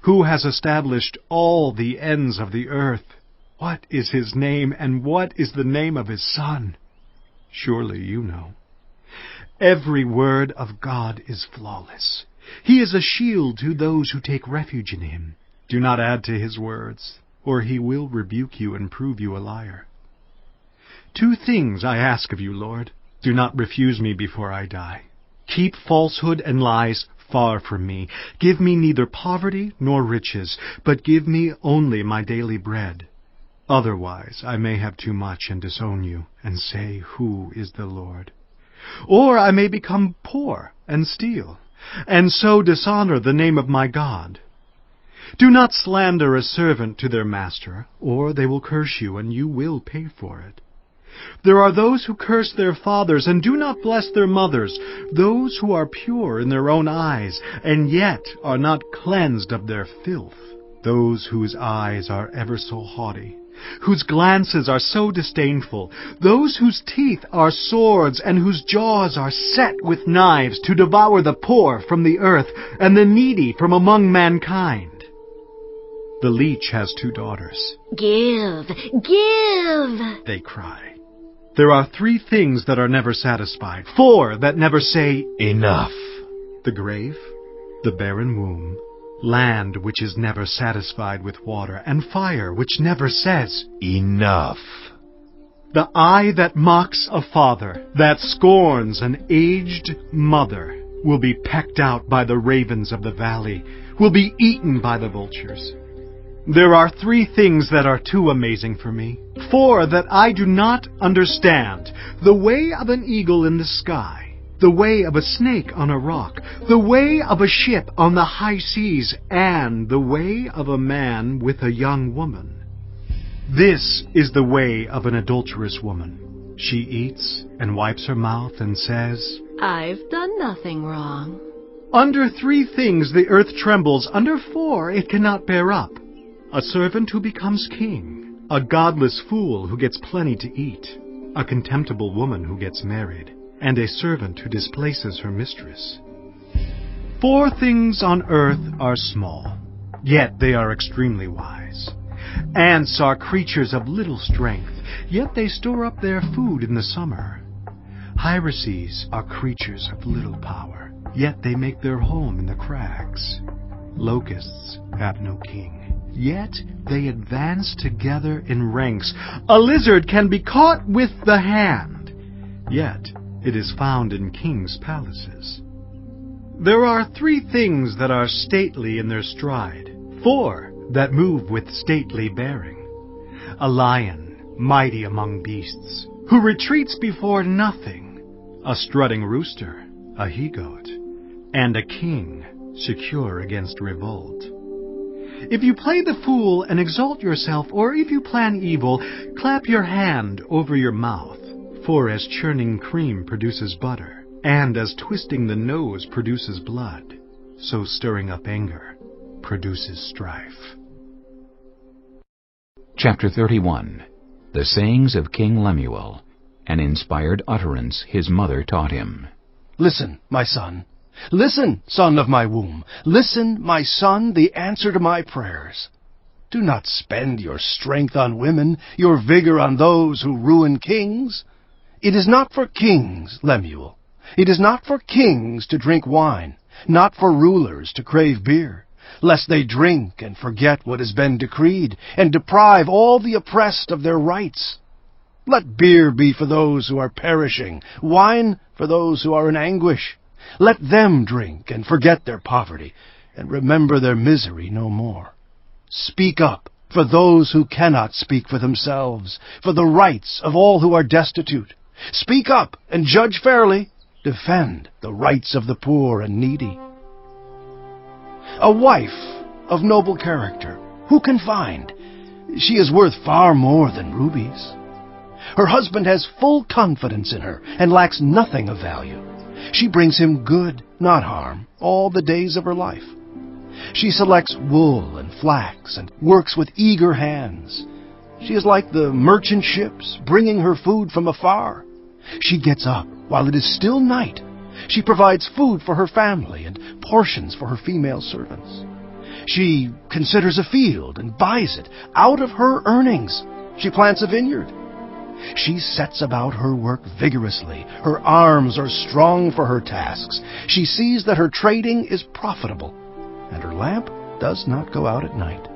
who has established all the ends of the earth. What is his name, and what is the name of his son? Surely you know. Every word of God is flawless. He is a shield to those who take refuge in him. Do not add to his words, or he will rebuke you and prove you a liar. 2 things I ask of you, Lord. Do not refuse me before I die. Keep falsehood and lies far from me. Give me neither poverty nor riches, but give me only my daily bread. Otherwise I may have too much and disown you, and say, Who is the Lord? Or I may become poor and steal, and so dishonor the name of my God. Do not slander a servant to their master, or they will curse you, and you will pay for it. There are those who curse their fathers and do not bless their mothers, those who are pure in their own eyes, and yet are not cleansed of their filth, those whose eyes are ever so haughty, whose glances are so disdainful, those whose teeth are swords, and whose jaws are set with knives, to devour the poor from the earth, and the needy from among mankind. The leech has 2 daughters. Give, give, they cry. There are 3 things that are never satisfied, 4 that never say, Enough. The grave, the barren womb, land which is never satisfied with water, and fire which never says, Enough. The eye that mocks a father, that scorns an aged mother, will be pecked out by the ravens of the valley, will be eaten by the vultures. There are 3 things that are too amazing for me, 4 that I do not understand: the way of an eagle in the sky, the way of a snake on a rock, the way of a ship on the high seas, and the way of a man with a young woman. This is the way of an adulterous woman. She eats and wipes her mouth and says, I've done nothing wrong. Under 3 things the earth trembles, under 4 it cannot bear up: a servant who becomes king, a godless fool who gets plenty to eat, a contemptible woman who gets married, and a servant who displaces her mistress. 4 things on earth are small, yet they are extremely wise. Ants are creatures of little strength, yet they store up their food in the summer. Hyraces are creatures of little power, yet they make their home in the crags. Locusts have no king, yet they advance together in ranks. A lizard can be caught with the hand, yet it is found in kings' palaces. There are 3 things that are stately in their stride, 4 that move with stately bearing: a lion, mighty among beasts, who retreats before nothing, a strutting rooster, a he-goat, and a king, secure against revolt. If you play the fool and exalt yourself, or if you plan evil, clap your hand over your mouth. For as churning cream produces butter, and as twisting the nose produces blood, so stirring up anger produces strife. Chapter 31. The sayings of King Lemuel, an inspired utterance his mother taught him. Listen, my son. Listen, son of my womb. Listen, my son, the answer to my prayers. Do not spend your strength on women, your vigor on those who ruin kings. It is not for kings, Lemuel. It is not for kings to drink wine, not for rulers to crave beer, lest they drink and forget what has been decreed, and deprive all the oppressed of their rights. Let beer be for those who are perishing, wine for those who are in anguish. Let them drink and forget their poverty, and remember their misery no more. Speak up for those who cannot speak for themselves, for the rights of all who are destitute. Speak up and judge fairly. Defend the rights of the poor and needy. A wife of noble character, who can find? She is worth far more than rubies. Her husband has full confidence in her and lacks nothing of value. She brings him good, not harm, all the days of her life. She selects wool and flax and works with eager hands. She is like the merchant ships, bringing her food from afar. She gets up while it is still night. She provides food for her family and portions for her female servants. She considers a field and buys it out of her earnings. She plants a vineyard. She sets about her work vigorously. Her arms are strong for her tasks. She sees that her trading is profitable, and her lamp does not go out at night.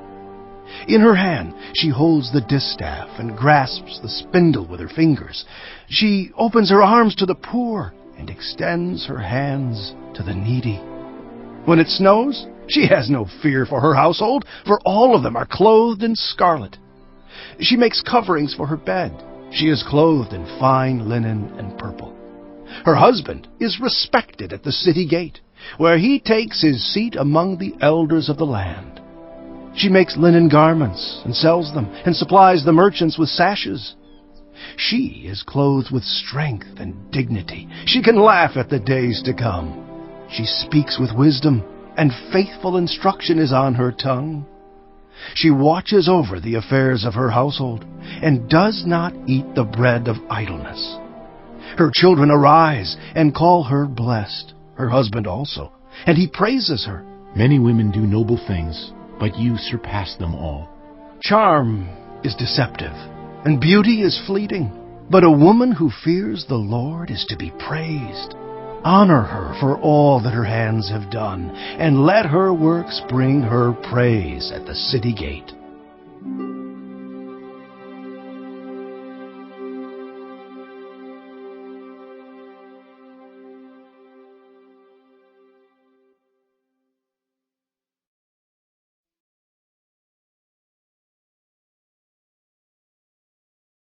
In her hand she holds the distaff and grasps the spindle with her fingers. She opens her arms to the poor and extends her hands to the needy. When it snows, she has no fear for her household, for all of them are clothed in scarlet. She makes coverings for her bed. She is clothed in fine linen and purple. Her husband is respected at the city gate, where he takes his seat among the elders of the land. She makes linen garments and sells them, and supplies the merchants with sashes. She is clothed with strength and dignity. She can laugh at the days to come. She speaks with wisdom, and faithful instruction is on her tongue. She watches over the affairs of her household, and does not eat the bread of idleness. Her children arise and call her blessed, her husband also, and he praises her. Many women do noble things, but you surpass them all. Charm is deceptive, and beauty is fleeting, but a woman who fears the Lord is to be praised. Honor her for all that her hands have done, and let her works bring her praise at the city gate.